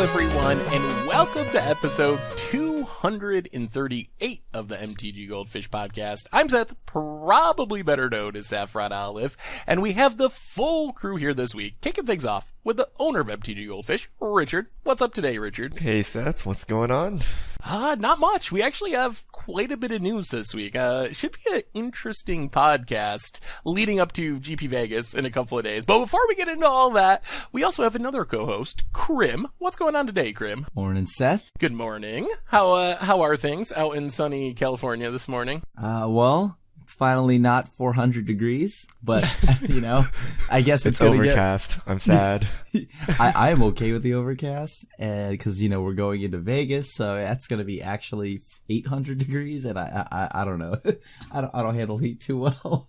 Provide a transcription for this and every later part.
everyone, and welcome to episode 238 of the MTG Goldfish podcast. I'm Seth, probably better known as Saffron Olive, and we have the full crew here this week, kicking things off with the owner of MTG Goldfish, Richard. What's up today, Richard? Hey, Seth. What's going on? Not much. We actually have quite a bit of news this week. It should be an interesting podcast leading up to GP Vegas in a couple of days. But before we get into all that, we also have another co-host, Krim. What's going on today, Krim? Morning, Seth. Good morning. How are things out in sunny California this morning? Well, it's finally not 400 degrees, but, I guess it's overcast. I'm sad. I am okay with the overcast, and because, we're going into Vegas, so that's going to be actually 800 degrees, and I don't know. I don't handle heat too well.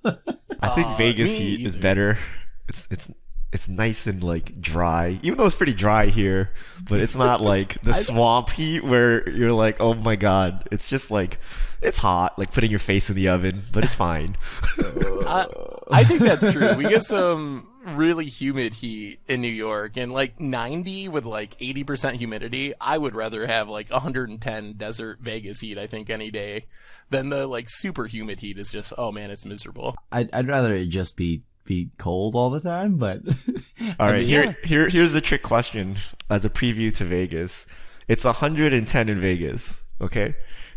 I think Vegas heat is better. It's nice and like dry, even though it's pretty dry here, but it's not like the swamp heat where you're like, oh my god. It's just like, it's hot, like putting your face in the oven, but it's fine. I think that's true. We get some really humid heat in New York, and like 90 with like 80% humidity. I would rather have like 110 desert Vegas heat, I think, any day than the like super humid heat is just, oh man, it's miserable. I'd rather it just be cold all the time, but all right, here's the trick question as a preview to Vegas. It's 110 in Vegas, okay?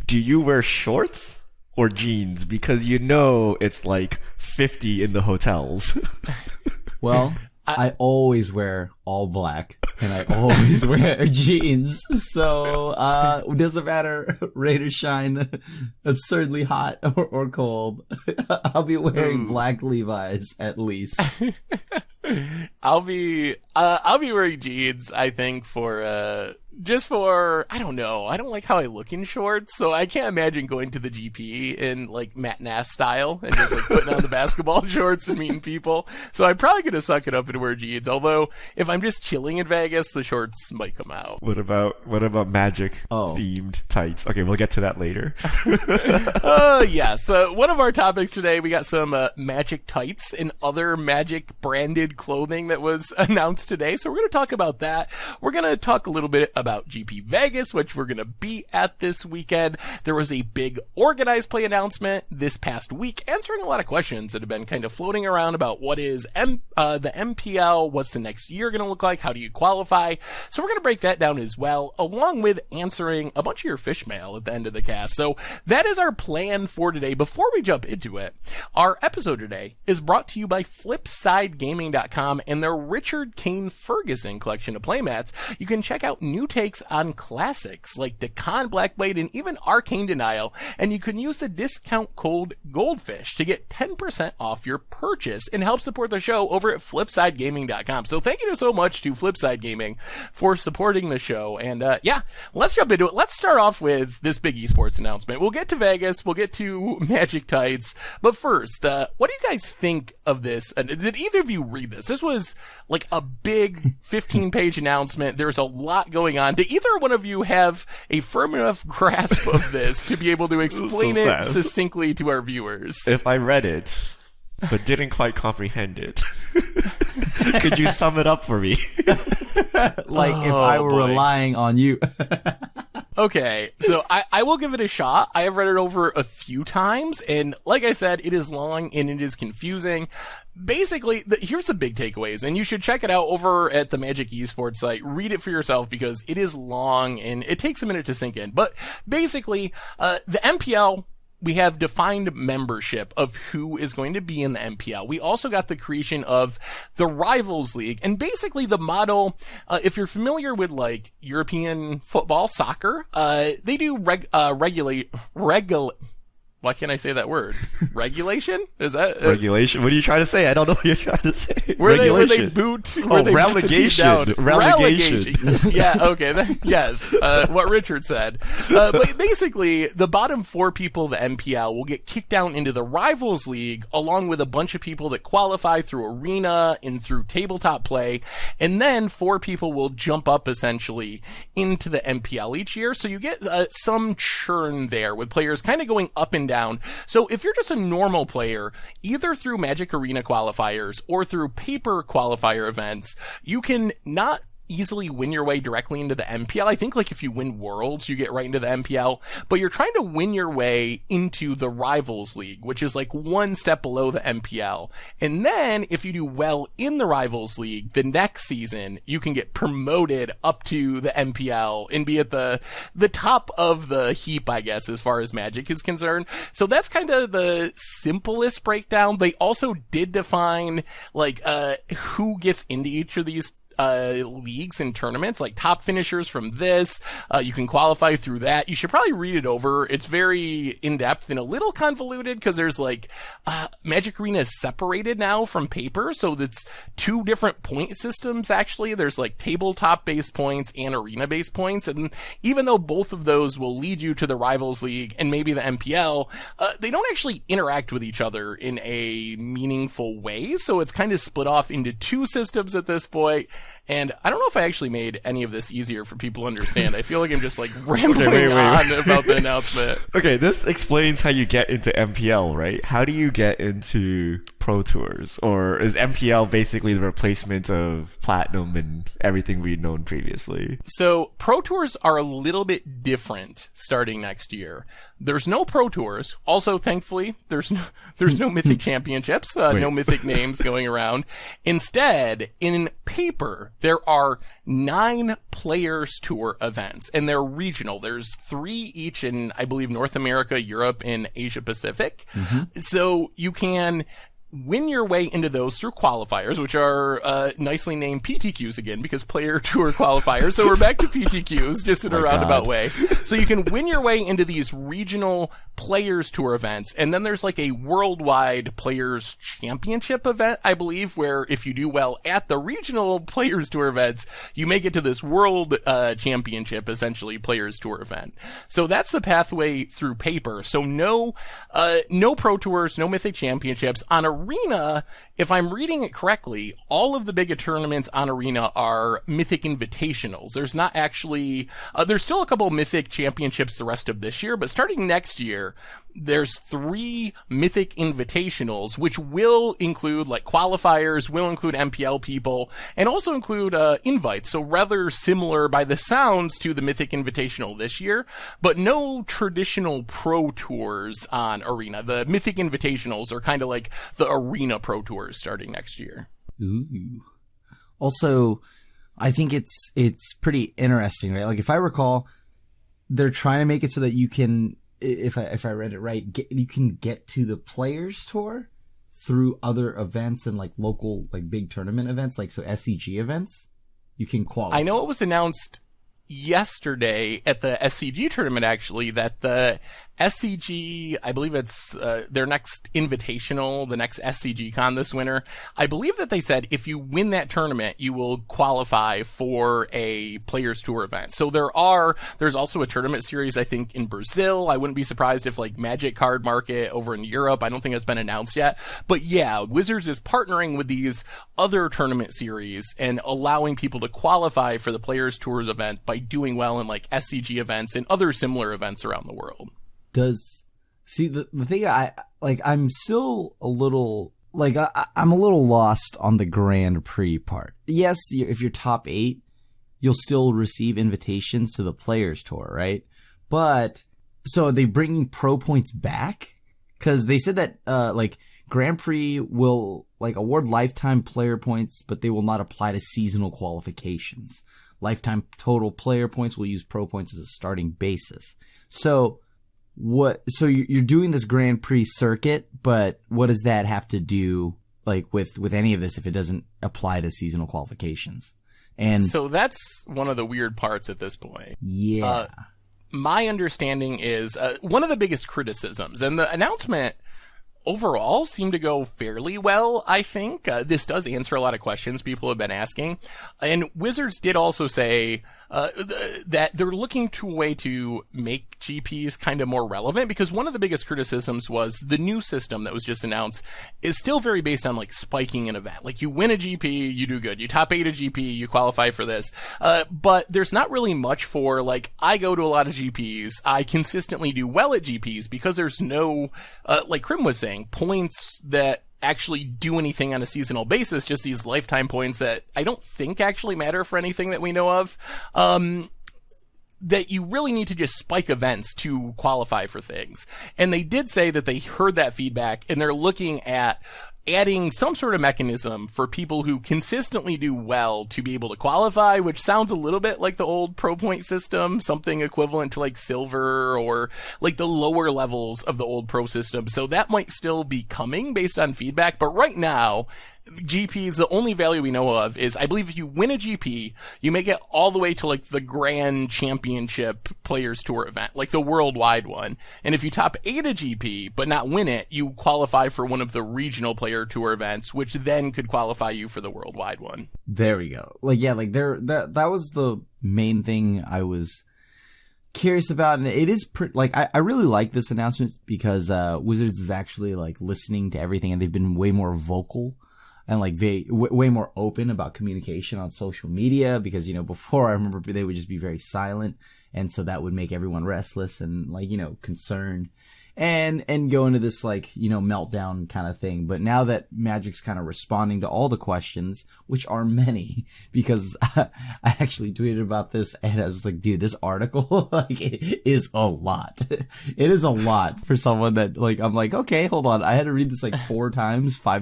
Do you wear shorts or jeans? Because it's like 50 in the hotels. Well, I always wear all black, and I always wear jeans, so it doesn't matter, rain or shine, absurdly hot or cold. I'll be wearing black Levi's at least. I'll be wearing jeans, I think, I don't know. I don't like how I look in shorts, so I can't imagine going to the GP in like Matt Nass style and just like putting on the basketball shorts and meeting people. So I'm probably gonna suck it up and wear jeans. Although if I'm just chilling in Vegas, the shorts might come out. What about Magic themed tights? Okay, we'll get to that later. Yeah. So one of our topics today, we got some Magic tights and other Magic branded clothing that was announced today. So we're gonna talk about that. We're gonna talk a little bit about GP Vegas, which we're going to be at this weekend. There was a big organized play announcement this past week, answering a lot of questions that have been kind of floating around about what is the MPL, what's the next year going to look like, how do you qualify? So we're going to break that down as well, along with answering a bunch of your fish mail at the end of the cast. So that is our plan for today. Before we jump into it, our episode today is brought to you by FlipsideGaming.com and their Richard Kane Ferguson collection of playmats. You can check out new takes on classics like Decon Blackblade and even Arcane Denial, and you can use the discount code GOLDFISH to get 10% off your purchase and help support the show over at FlipsideGaming.com. So thank you so much to Flipside Gaming for supporting the show, and let's jump into it. Let's start off with this big esports announcement. We'll get to Vegas, we'll get to Magic Tights, but first, what do you guys think of this? Did either of you read this? This was like a big 15-page announcement. There's a lot going on. Do either one of you have a firm enough grasp of this to be able to explain it succinctly to our viewers? If I read it, but didn't quite comprehend it, could you sum it up for me? Like if I were relying on you. Okay, so I will give it a shot. I have read it over a few times, and like I said, it is long and it is confusing. Basically, here's the big takeaways, and you should check it out over at the Magic Esports site. Read it for yourself because it is long and it takes a minute to sink in. But basically, the MPL, we have defined membership of who is going to be in the MPL. We also got the creation of the Rivals League. And basically the model, if you're familiar with like European football, soccer, they do why can't I say that word? Regulation? Is that regulation? What are you trying to say? I don't know what you're trying to say. Where they boot relegation. Relegation. Yeah, okay. Yes. What Richard said. But basically, the bottom 4 people of the MPL will get kicked down into the Rivals League, along with a bunch of people that qualify through Arena and through tabletop play. And then 4 people will jump up essentially into the MPL each year. So you get some churn there with players kind of going up and down. So if you're just a normal player, either through Magic Arena qualifiers or through paper qualifier events, you can not easily win your way directly into the MPL. I think like if you win Worlds, you get right into the MPL, but you're trying to win your way into the Rivals League, which is like one step below the MPL. And then if you do well in the Rivals League, the next season, you can get promoted up to the MPL and be at the top of the heap, I guess, as far as Magic is concerned. So that's kind of the simplest breakdown. They also did define like who gets into each of these leagues and tournaments, like top finishers from this. You can qualify through that. You should probably read it over. It's very in-depth and a little convoluted because there's like, Magic Arena is separated now from paper. So it's two different point systems, actually. There's like tabletop based points and arena based points. And even though both of those will lead you to the Rivals League and maybe the MPL, they don't actually interact with each other in a meaningful way. So it's kind of split off into two systems at this point. And I don't know if I actually made any of this easier for people to understand. I feel like I'm just like rambling on about the announcement. Okay, this explains how you get into MPL, right? How do you get into Pro Tours? Or is MPL basically the replacement of Platinum and everything we'd known previously? So Pro Tours are a little bit different starting next year. There's no Pro Tours. Also, thankfully, there's no Mythic Championships, no Mythic names going around. Instead, in paper, there are 9 Players Tour events, and they're regional. There's 3 each in, I believe, North America, Europe, and Asia Pacific. Mm-hmm. So you can win your way into those through qualifiers, which are nicely named PTQs again, because Player Tour qualifiers. So we're back to PTQs, just in a roundabout way. So you can win your way into these regional Players Tour events, and then there's like a worldwide Players Championship event, I believe, where if you do well at the regional Players Tour events, you make it to this World Championship, essentially Players Tour event. So that's the pathway through paper. So no Pro Tours, no Mythic Championships. On Arena, if I'm reading it correctly, all of the big tournaments on Arena are Mythic Invitationals. There's not actually, there's still a couple of Mythic Championships the rest of this year, but starting next year, there's 3 Mythic Invitationals, which will include like qualifiers, will include MPL people, and also include invites. So rather similar by the sounds to the Mythic Invitational this year, but no traditional Pro Tours on Arena. The Mythic Invitationals are kind of like the Arena Pro Tours starting next year. Ooh. Also, I think it's pretty interesting, right? Like if I recall, they're trying to make it so that you can, if I read it right, you can get to the Players Tour through other events and like local, like big tournament events, like so SCG events. You can qualify. I know it was announced yesterday at the SCG tournament, actually, that the SCG, I believe it's their next invitational, the next SCG con this winter. I believe that they said if you win that tournament, you will qualify for a Players Tour event. So there's also a tournament series, I think, in Brazil. I wouldn't be surprised if like Magic Card Market over in Europe. I don't think it's been announced yet. But yeah, Wizards is partnering with these other tournament series and allowing people to qualify for the Players Tours event by doing well in like SCG events and other similar events around the world. The thing I'm still a little, like, I'm a little lost on the Grand Prix part. Yes, if you're top 8, you'll still receive invitations to the Players Tour, right? But, so are they bringing pro points back? Cause they said that, like, Grand Prix will, like, award lifetime player points, but they will not apply to seasonal qualifications. Lifetime total player points will use pro points as a starting basis. So you're doing this Grand Prix circuit, but what does that have to do like with any of this if it doesn't apply to seasonal qualifications? And so that's one of the weird parts at this point. Yeah. My understanding is one of the biggest criticisms, and the announcement overall seemed to go fairly well, I think. This does answer a lot of questions people have been asking. And Wizards did also say that they're looking to a way to make GPs kind of more relevant, because one of the biggest criticisms was the new system that was just announced is still very based on like spiking an event. Like you win a GP, you do good. You top 8 a GP, you qualify for this. But there's not really much for like, I go to a lot of GPs. I consistently do well at GPs because there's no, like Krim was saying, points that actually do anything on a seasonal basis, just these lifetime points that I don't think actually matter for anything that we know of. That you really need to just spike events to qualify for things. And they did say that they heard that feedback and they're looking at adding some sort of mechanism for people who consistently do well to be able to qualify, which sounds a little bit like the old pro point system, something equivalent to like silver or like the lower levels of the old pro system. So that might still be coming based on feedback. But right now, GPs, the only value we know of is, I believe if you win a GP, you make it all the way to like the Grand Championship Players Tour event, like the worldwide one. And if you top 8 a GP, but not win it, you qualify for one of the regional Player Tour events, which then could qualify you for the worldwide one. There we go. Like, yeah, like that was the main thing I was curious about. And it is like, I really like this announcement because, Wizards is actually like listening to everything and they've been way more vocal and like way more open about communication on social media, because, you know, before I remember they would just be very silent. And so that would make everyone restless and like, you know, concerned and go into this like, you know, meltdown kind of thing. But now that Magic's kind of responding to all the questions, which are many, because I actually tweeted about this and I was like, dude, this article like it is a lot. It is a lot for someone that like, I'm like, okay, hold on. I had to read this like 5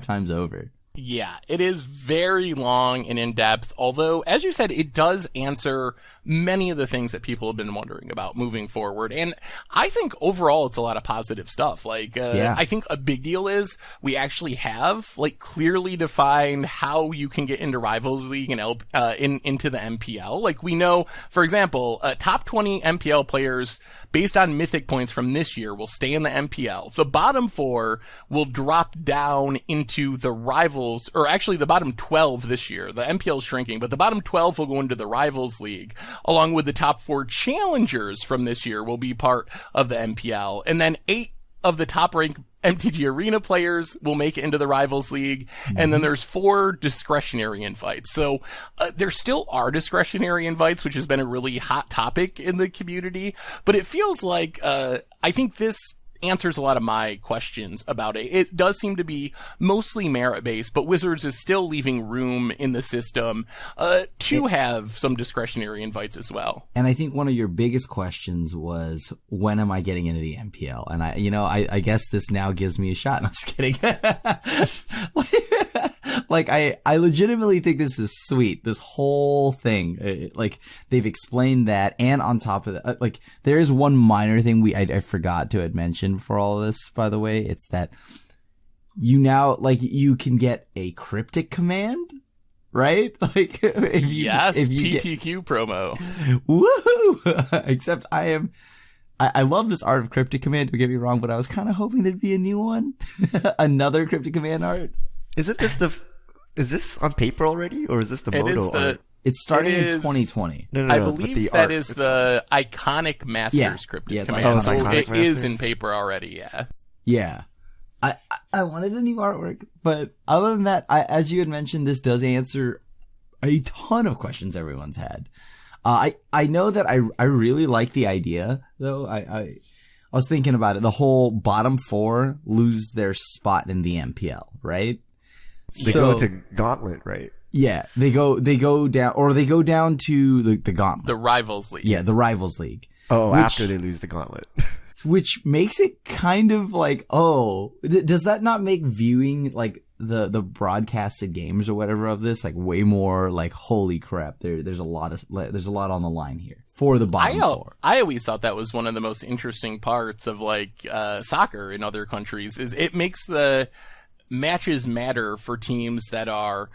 times over. Yeah, it is very long and in-depth, although, as you said, it does answer many of the things that people have been wondering about moving forward. And I think overall it's a lot of positive stuff. Like, I think a big deal is we actually have, like, clearly defined how you can get into Rivals League and into the MPL. Like, we know, for example, top 20 MPL players based on Mythic points from this year will stay in the MPL. The bottom 4 will drop down into the Rivals, or actually the bottom 12 this year. The MPL is shrinking, but the bottom 12 will go into the Rivals League, along with the top 4 challengers from this year will be part of the MPL. And then 8 of the top ranked MTG Arena players will make it into the Rivals League. And then there's 4 discretionary invites. So there still are discretionary invites, which has been a really hot topic in the community. But it feels like, I think this answers a lot of my questions about it. It does seem to be mostly merit-based, but Wizards is still leaving room in the system to have some discretionary invites as well. And I think one of your biggest questions was, when am I getting into the MPL? And I guess this now gives me a shot. No, I'm just kidding. Like, I legitimately think this is sweet. This whole thing, like, they've explained that, and on top of that, like, there is one minor thing I forgot to mention for all of this, by the way. It's that you now, like, you can get a cryptic command, right? Like, if you PTQ promo. Woohoo! Except I love this art of cryptic command, don't get me wrong, but I was kind of hoping there'd be a new one. Another cryptic command art. Is this on paper already, or is this the Moto art? It's starting in 2020. No, I believe that is the iconic Masters cryptic command. So it is in paper already, yeah. Yeah. I wanted a new artwork, but other than that, as you had mentioned, this does answer a ton of questions everyone's had. I know that I really like the idea, though. I was thinking about it. The whole bottom 4 lose their spot in the MPL, right? They go to Gauntlet, right? Yeah, they go down, or they go down to the Gauntlet. The Rivals League. Yeah, the Rivals League. Oh, after they lose the Gauntlet. Which makes it kind of like, does that not make viewing like the broadcasted games or whatever of this like way more like, holy crap, there's a lot on the line here for the bottom 4. I always thought that was one of the most interesting parts of like soccer in other countries, is it makes the matches matter for teams that are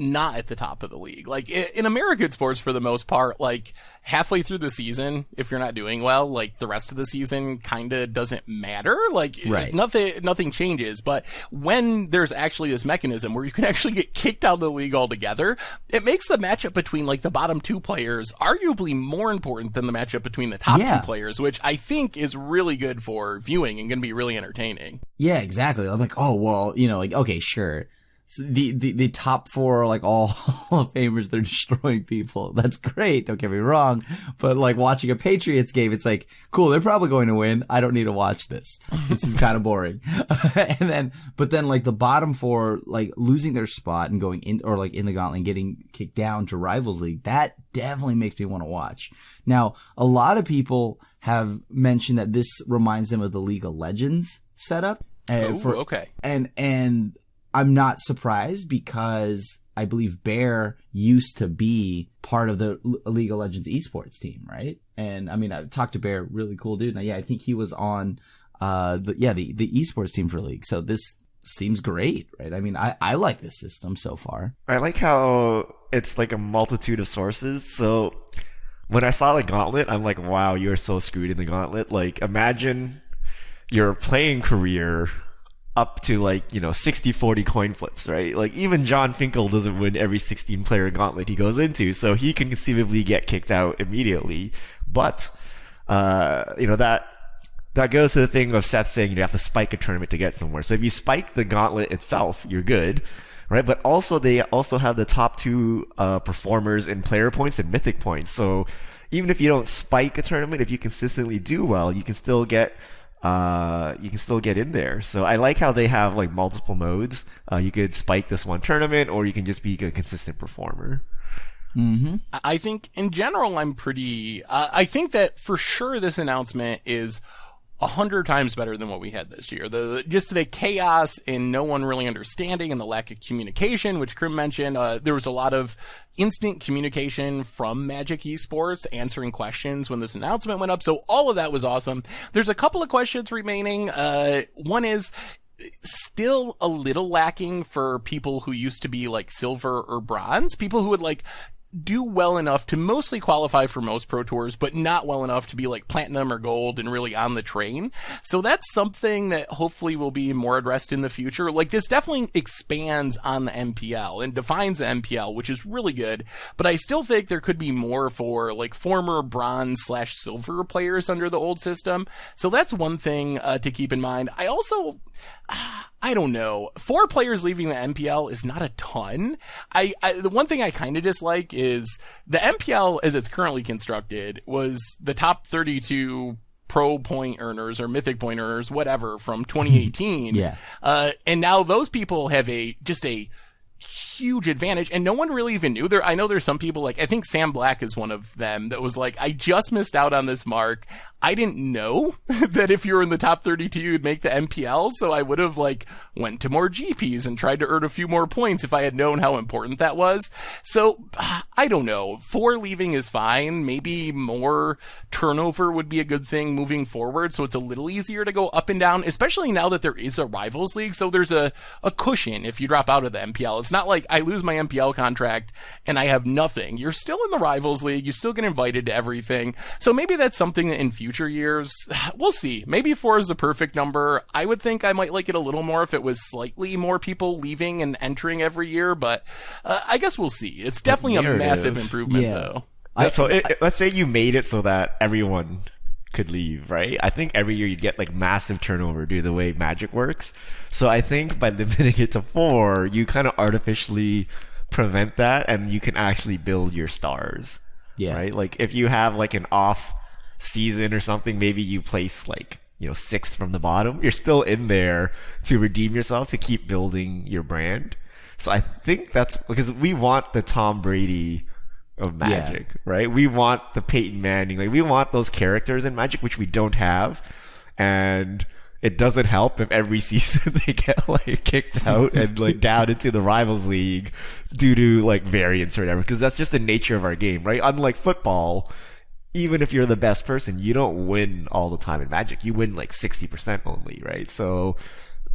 not at the top of the league. Like in American sports, for the most part, like halfway through the season, if you're not doing well, like the rest of the season kind of doesn't matter. Like nothing changes. But when there's actually this mechanism where you can actually get kicked out of the league altogether, it makes the matchup between like the bottom 2 players arguably more important than the matchup between the top 2 players, which I think is really good for viewing and going to be really entertaining. Yeah, exactly. I'm like, oh, well, like, okay, sure. the top four are like all Hall of Famers. They're destroying people. That's great. Don't get me wrong. But like watching a Patriots game, it's like, cool, they're probably going to win. I don't need to watch this. This is kind of boring. But then like the bottom four, like losing their spot and going in, or like in the gauntlet and getting kicked down to Rivals League, that definitely makes me want to watch. Now, a lot of people have mentioned that this reminds them of the League of Legends setup. Okay. And I'm not surprised because I believe Bear used to be part of the League of Legends esports team, right? And I mean, I talked to Bear, really cool dude. And yeah, I think he was on the esports team for League. So this seems great, right? I mean, I like this system so far. I like how it's like a multitude of sources. So when I saw the gauntlet, I'm like, wow, you're so screwed in the gauntlet. Like, imagine your playing career up to like, 60-40 coin flips, right? Like even John Finkel doesn't win every 16 player gauntlet he goes into, so he can conceivably get kicked out immediately. But, that goes to the thing of Seth saying you have to spike a tournament to get somewhere. So if you spike the gauntlet itself, you're good, right? But also they also have the top two performers in player points and mythic points. So even if you don't spike a tournament, if you consistently do well, you can still get in there. So I like how they have like multiple modes. You could spike this one tournament, or you can just be a consistent performer. Mm-hmm. I think in general, I think that for sure this announcement is 100 times better than what we had this year. Just the chaos and no one really understanding and the lack of communication, which Krim mentioned. There was a lot of instant communication from Magic Esports answering questions when this announcement went up. So all of that was awesome. There's a couple of questions remaining. One is still a little lacking for people who used to be like silver or bronze, people who would like do well enough to mostly qualify for most Pro Tours, but not well enough to be like platinum or gold and really on the train. So that's something that hopefully will be more addressed in the future. Like this definitely expands on the MPL and defines the MPL, which is really good. But I still think there could be more for like former bronze/silver players under the old system. So that's one thing to keep in mind. I don't know. 4 players leaving the MPL is not a ton. The one thing I kind of dislike is the MPL as it's currently constructed was the top 32 pro point earners or mythic point earners, whatever, from 2018. Yeah. And now those people have just a huge advantage, and no one really even knew. I know there's some people, like I think Sam Black is one of them, that was like, I just missed out on this mark. I didn't know that if you were in the top 32 you'd make the MPL, so I would have like went to more GPs and tried to earn a few more points if I had known how important that was. So I don't know. 4 leaving is fine. Maybe more turnover would be a good thing moving forward, so it's a little easier to go up and down, especially now that there is a Rivals League, so there's a cushion if you drop out of the MPL. It's not like I lose my MPL contract and I have nothing. You're still in the Rivals League. You still get invited to everything. So maybe that's something that in future years, we'll see. Maybe 4 is the perfect number. I would think I might like it a little more if it was slightly more people leaving and entering every year, but I guess we'll see. It's definitely a massive improvement, though. Let's say you made it so that everyone could leave, right? I think every year you'd get like massive turnover due to the way Magic works. So I think by limiting it to 4, you kind of artificially prevent that, and you can actually build your stars. Yeah. Right? Like if you have like an off season or something, maybe you place like, 6th from the bottom. You're still in there to redeem yourself, to keep building your brand. So I think that's because we want the Tom Brady of Magic, right? We want the Peyton Manning. Like we want those characters in Magic, which we don't have. And it doesn't help if every season they get like kicked out and like down into the Rivals League due to like variance or whatever, because that's just the nature of our game, right? Unlike football, even if you're the best person, you don't win all the time in Magic. You win like 60% only, right? So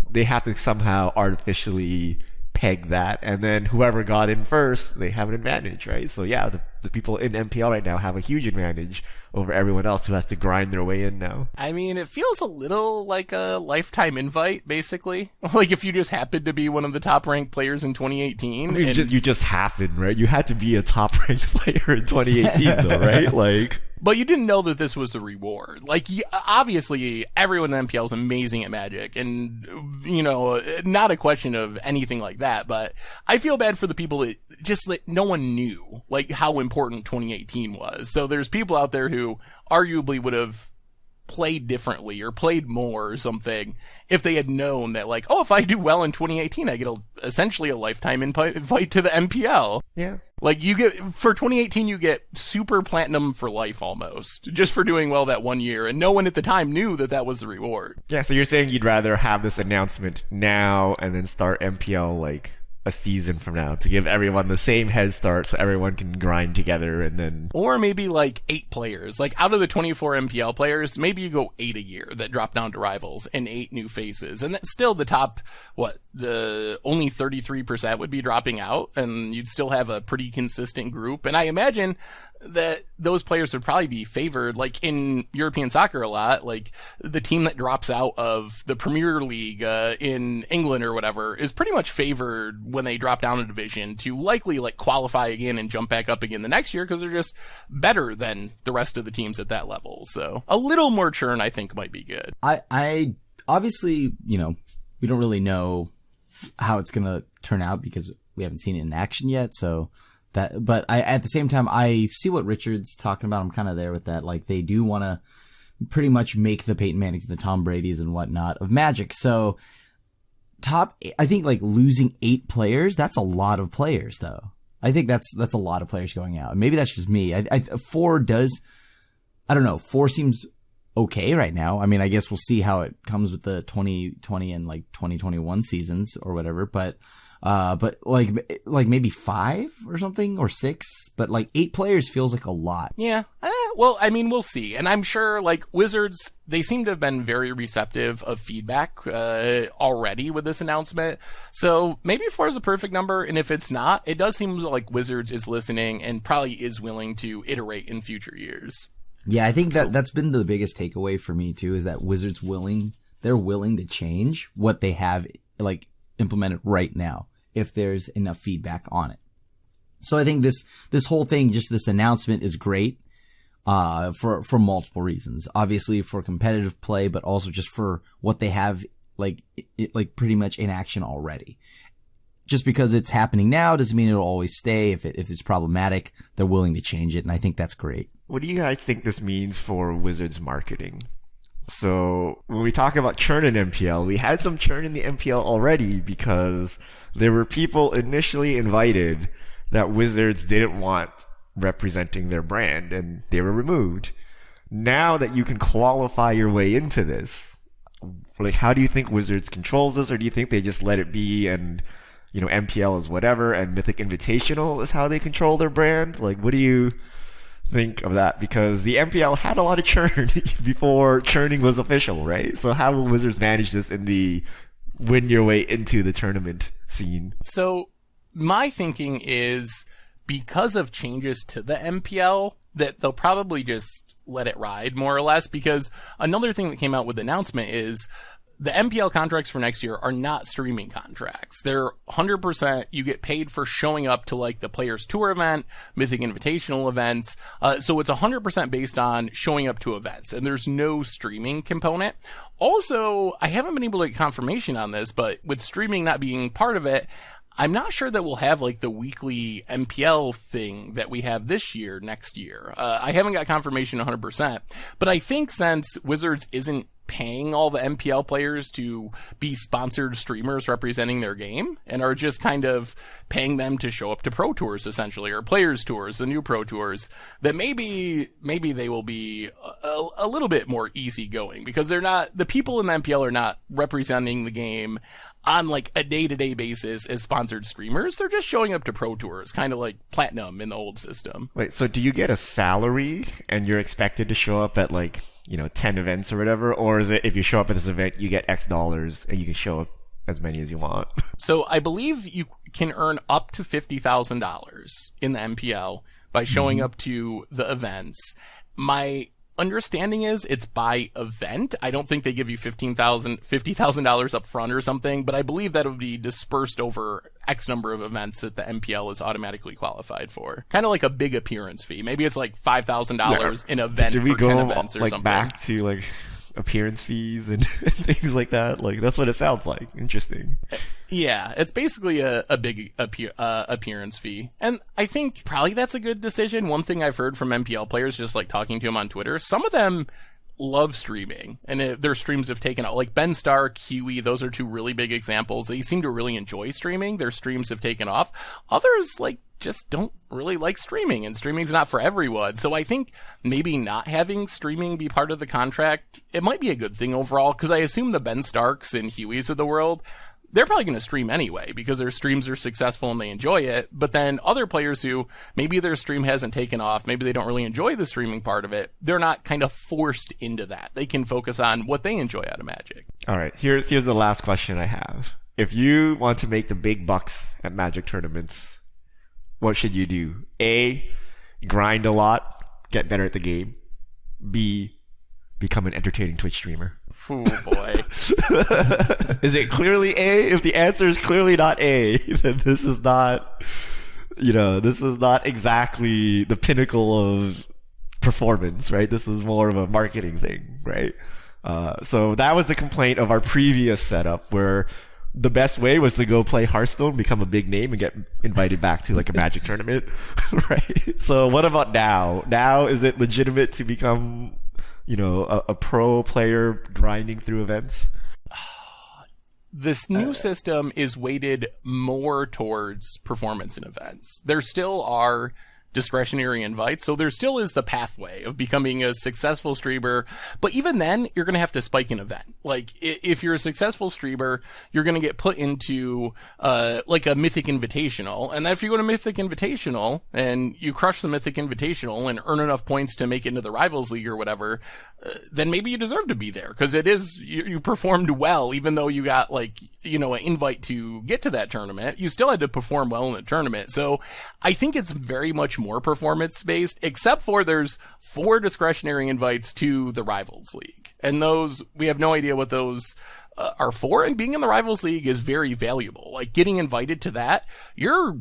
they have to somehow artificially peg that, and then whoever got in first, they have an advantage, right? So yeah, the people in MPL right now have a huge advantage over everyone else who has to grind their way in now. I mean, it feels a little like a lifetime invite, basically. Like if you just happened to be one of the top ranked players in 2018. I mean, you just happened, right? You had to be a top ranked player in 2018, though, right? Like. But you didn't know that this was the reward. Like, obviously, everyone in MPL is amazing at Magic, and, not a question of anything like that, but I feel bad for the people that no one knew, like, how important 2018 was. So there's people out there who arguably would have played differently or played more or something if they had known that, like, oh, if I do well in 2018, I get essentially a lifetime invite to the MPL. Yeah. Like, for 2018, you get super platinum for life almost, just for doing well that one year, and no one at the time knew that was the reward. Yeah, so you're saying you'd rather have this announcement now and then start MPL, like, a season from now to give everyone the same head start so everyone can grind together and then... Or maybe, like, 8 players. Like, out of the 24 MPL players, maybe you go 8 a year that drop down to Rivals and 8 new faces. And that's still the top, only 33% would be dropping out, and you'd still have a pretty consistent group. And I imagine that those players would probably be favored, like in European soccer a lot, like the team that drops out of the Premier League in England or whatever is pretty much favored when they drop down a division to likely like qualify again and jump back up again the next year because they're just better than the rest of the teams at that level. So a little more churn I think might be good. I obviously, we don't really know how it's going to turn out because we haven't seen it in action yet. So but at the same time, I see what Richard's talking about. I'm kind of there with that. Like they do want to pretty much make the Peyton Mannings and the Tom Bradys and whatnot of Magic. So I think like losing 8 players, that's a lot of players though. I think that's a lot of players going out. Maybe that's just me. 4 seems okay right now. I mean, I guess we'll see how it comes with the 2020 and like 2021 seasons or whatever, but like maybe 5 or something or 6, but like 8 players feels like a lot. Yeah. Well, I mean, we'll see. And I'm sure like Wizards, they seem to have been very receptive of feedback, already with this announcement. So maybe 4 is a perfect number. And if it's not, it does seem like Wizards is listening and probably is willing to iterate in future years. Yeah. I think that's been the biggest takeaway for me too, is that Wizards they're willing to change what they have like implemented right now, if there's enough feedback on it. So I think this whole thing, just this announcement is great, for multiple reasons. Obviously for competitive play, but also just for what they have like pretty much in action already. Just because it's happening now doesn't mean it'll always stay. If it's problematic, they're willing to change it. And I think that's great. What do you guys think this means for Wizards marketing? So when we talk about churn in MPL, we had some churn in the MPL already because there were people initially invited that Wizards didn't want representing their brand and they were removed. Now that you can qualify your way into this, like how do you think Wizards controls this, or do you think they just let it be and MPL is whatever and Mythic Invitational is how they control their brand? Like what do you think of that? Because the MPL had a lot of churn before churning was official, right? So how will Wizards manage this in the win your way into the tournament scene? So my thinking is because of changes to the MPL that they'll probably just let it ride more or less, because another thing that came out with the announcement is the MPL contracts for next year are not streaming contracts. They're 100%, you get paid for showing up to like the Players Tour event, Mythic Invitational events. So it's 100% based on showing up to events, and there's no streaming component. Also, I haven't been able to get confirmation on this, but with streaming not being part of it, I'm not sure that we'll have like the weekly MPL thing that we have this year, next year. I haven't got confirmation 100%, but I think since Wizards isn't paying all the MPL players to be sponsored streamers representing their game and are just kind of paying them to show up to pro tours essentially, or players tours, the new pro tours, that maybe they will be a little bit more easygoing, because the people in the MPL are not representing the game on like a day-to-day basis as sponsored streamers. They're just showing up to pro tours, kind of like Platinum in the old system. Wait, so do you get a salary and you're expected to show up at like 10 events or whatever? Or is it if you show up at this event, you get X dollars and you can show up as many as you want? So I believe you can earn up to $50,000 in the MPL, by showing up to the events. My understanding is it's by event. I don't think they give you $50,000 up front or something, but I believe that it would be dispersed over X number of events that the MPL is automatically qualified for. Kind of like a big appearance fee. Maybe it's like $5,000 an event for 10 events or like something. Back to like appearance fees and things like that? Like, that's what it sounds like. Interesting. Yeah, it's basically a big appearance fee. And I think probably that's a good decision. One thing I've heard from MPL players, just like talking to them on Twitter, some of them love streaming, and their streams have taken out. Like Ben Stark, Huey, those are two really big examples. They seem to really enjoy streaming. Their streams have taken off. Others, like, just don't really like streaming, and streaming's not for everyone. So I think maybe not having streaming be part of the contract, it might be a good thing overall, because I assume the Ben Starks and Hueys of the world, they're probably going to stream anyway because their streams are successful and they enjoy it. But then other players who maybe their stream hasn't taken off, maybe they don't really enjoy the streaming part of it, they're not kind of forced into that. They can focus on what they enjoy out of Magic. All right, here's the last question I have. If you want to make the big bucks at Magic tournaments, what should you do? A, grind a lot, get better at the game. B, become an entertaining Twitch streamer. Oh boy. Is it clearly A? If the answer is clearly not A, then this is not, this is not exactly the pinnacle of performance, right? This is more of a marketing thing, right? So that was the complaint of our previous setup, where the best way was to go play Hearthstone, become a big name, and get invited back to like a Magic tournament, right? So what about now? Now, is it legitimate to become, a pro player grinding through events? This new system is weighted more towards performance in events. There still are discretionary invites, so there still is the pathway of becoming a successful streamer, but even then you're going to have to spike an event. Like, if you're a successful streamer, you're going to get put into like a Mythic Invitational, and then if you go to Mythic Invitational and you crush the Mythic Invitational and earn enough points to make it into the Rivals League or whatever, then maybe you deserve to be there, because it is, you performed well, even though you got an invite to get to that tournament. You still had to perform well in the tournament. So I think it's very much more performance based, except for there's 4 discretionary invites to the Rivals League, and those, we have no idea what those are for, and being in the Rivals League is very valuable. Like, getting invited to that, you're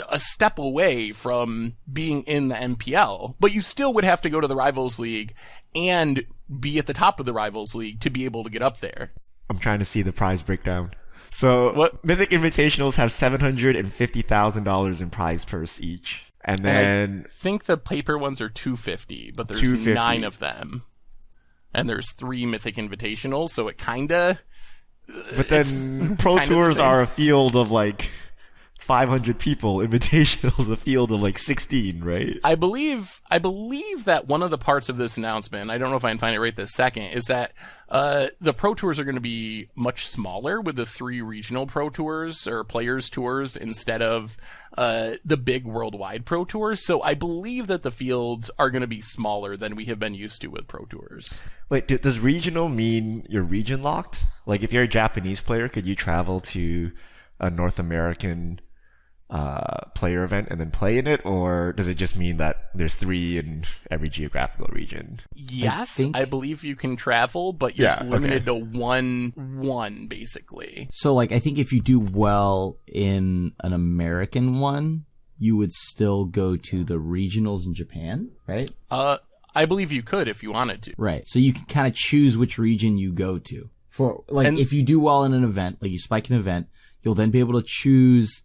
a step away from being in the MPL, but you still would have to go to the Rivals League and be at the top of the Rivals League to be able to get up there. I'm trying to see the prize breakdown. So what? Mythic Invitationals have $750,000 in prize purse each. And then I think the paper ones are $250, but there's 250. 9 of them. And there's 3 Mythic Invitationals, so it kinda... But then Pro Tours are a field of like 500 people. Invitationals a field of like 16, right? I believe that one of the parts of this announcement, I don't know if I can find it right this second, is that the Pro Tours are going to be much smaller with the 3 regional Pro Tours or Players Tours instead of the big worldwide Pro Tours. So I believe that the fields are going to be smaller than we have been used to with Pro Tours. Wait, does regional mean you're region locked? Like, if you're a Japanese player, could you travel to a North American player event and then play in it, or does it just mean that there's 3 in every geographical region? Yes, I believe you can travel, but you're limited to one basically. So, like, I think if you do well in an American one, you would still go to the regionals in Japan, right? I believe you could if you wanted to. Right. So you can kind of choose which region you go to. For, like, if you do well in an event, like you spike an event, you'll then be able to choose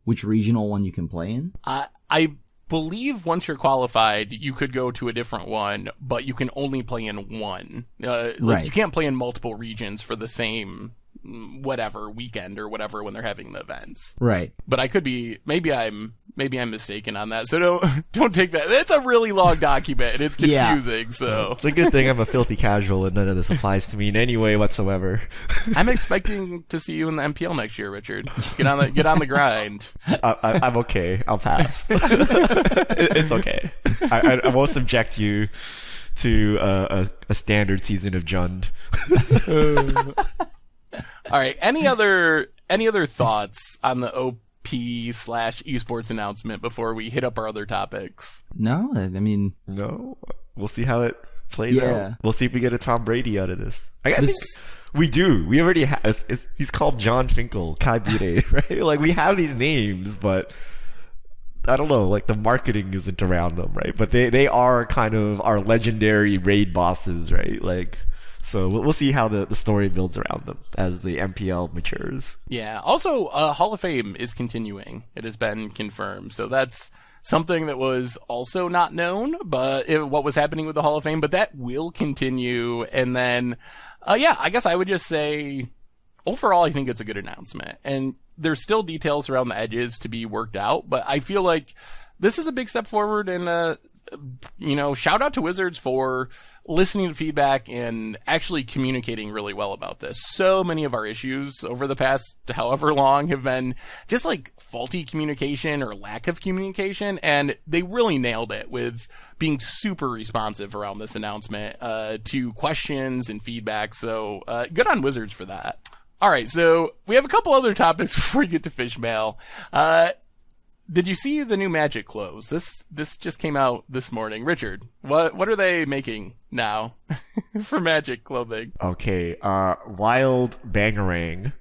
which regional one you can play in. I believe once you're qualified, you could go to a different one, but you can only play in one. Like, you can't play in multiple regions for the same whatever weekend or whatever when they're having the events. Right. But I could be, maybe I'm mistaken on that. So don't take that. It's a really long document and it's confusing. So it's a good thing I'm a filthy casual and none of this applies to me in any way whatsoever. I'm expecting to see you in the MPL next year, Richard. Get on the grind. I'm okay. I'll pass. It's okay. I won't subject you to a standard season of Jund. All right. Any other thoughts on the MLP/esports announcement before we hit up our other topics? No, I mean, No, we'll see how it plays out. We'll see if we get a Tom Brady out of this. I think we do. We already have. He's called John Finkel, Kai Bude, right? Like, we have these names, but I don't know. Like, the marketing isn't around them, right? But they are kind of our legendary raid bosses, right? Like. So we'll see how the story builds around them as the MPL matures. Yeah. Also, Hall of Fame is continuing. It has been confirmed. So that's something that was also not known, but what was happening with the Hall of Fame, but that will continue. And then, I guess I would just say, overall, I think it's a good announcement. And there's still details around the edges to be worked out, but I feel like this is a big step forward, and shout out to Wizards for listening to feedback and actually communicating really well about this. So many of our issues over the past however long have been just like faulty communication or lack of communication, and they really nailed it with being super responsive around this announcement to questions and feedback. So good on Wizards for that. All right, so we have a couple other topics before we get to fish mail. Did you see the new Magic clothes? This just came out this morning. Richard, what are they making now for Magic clothing? Okay, Wild Bangarang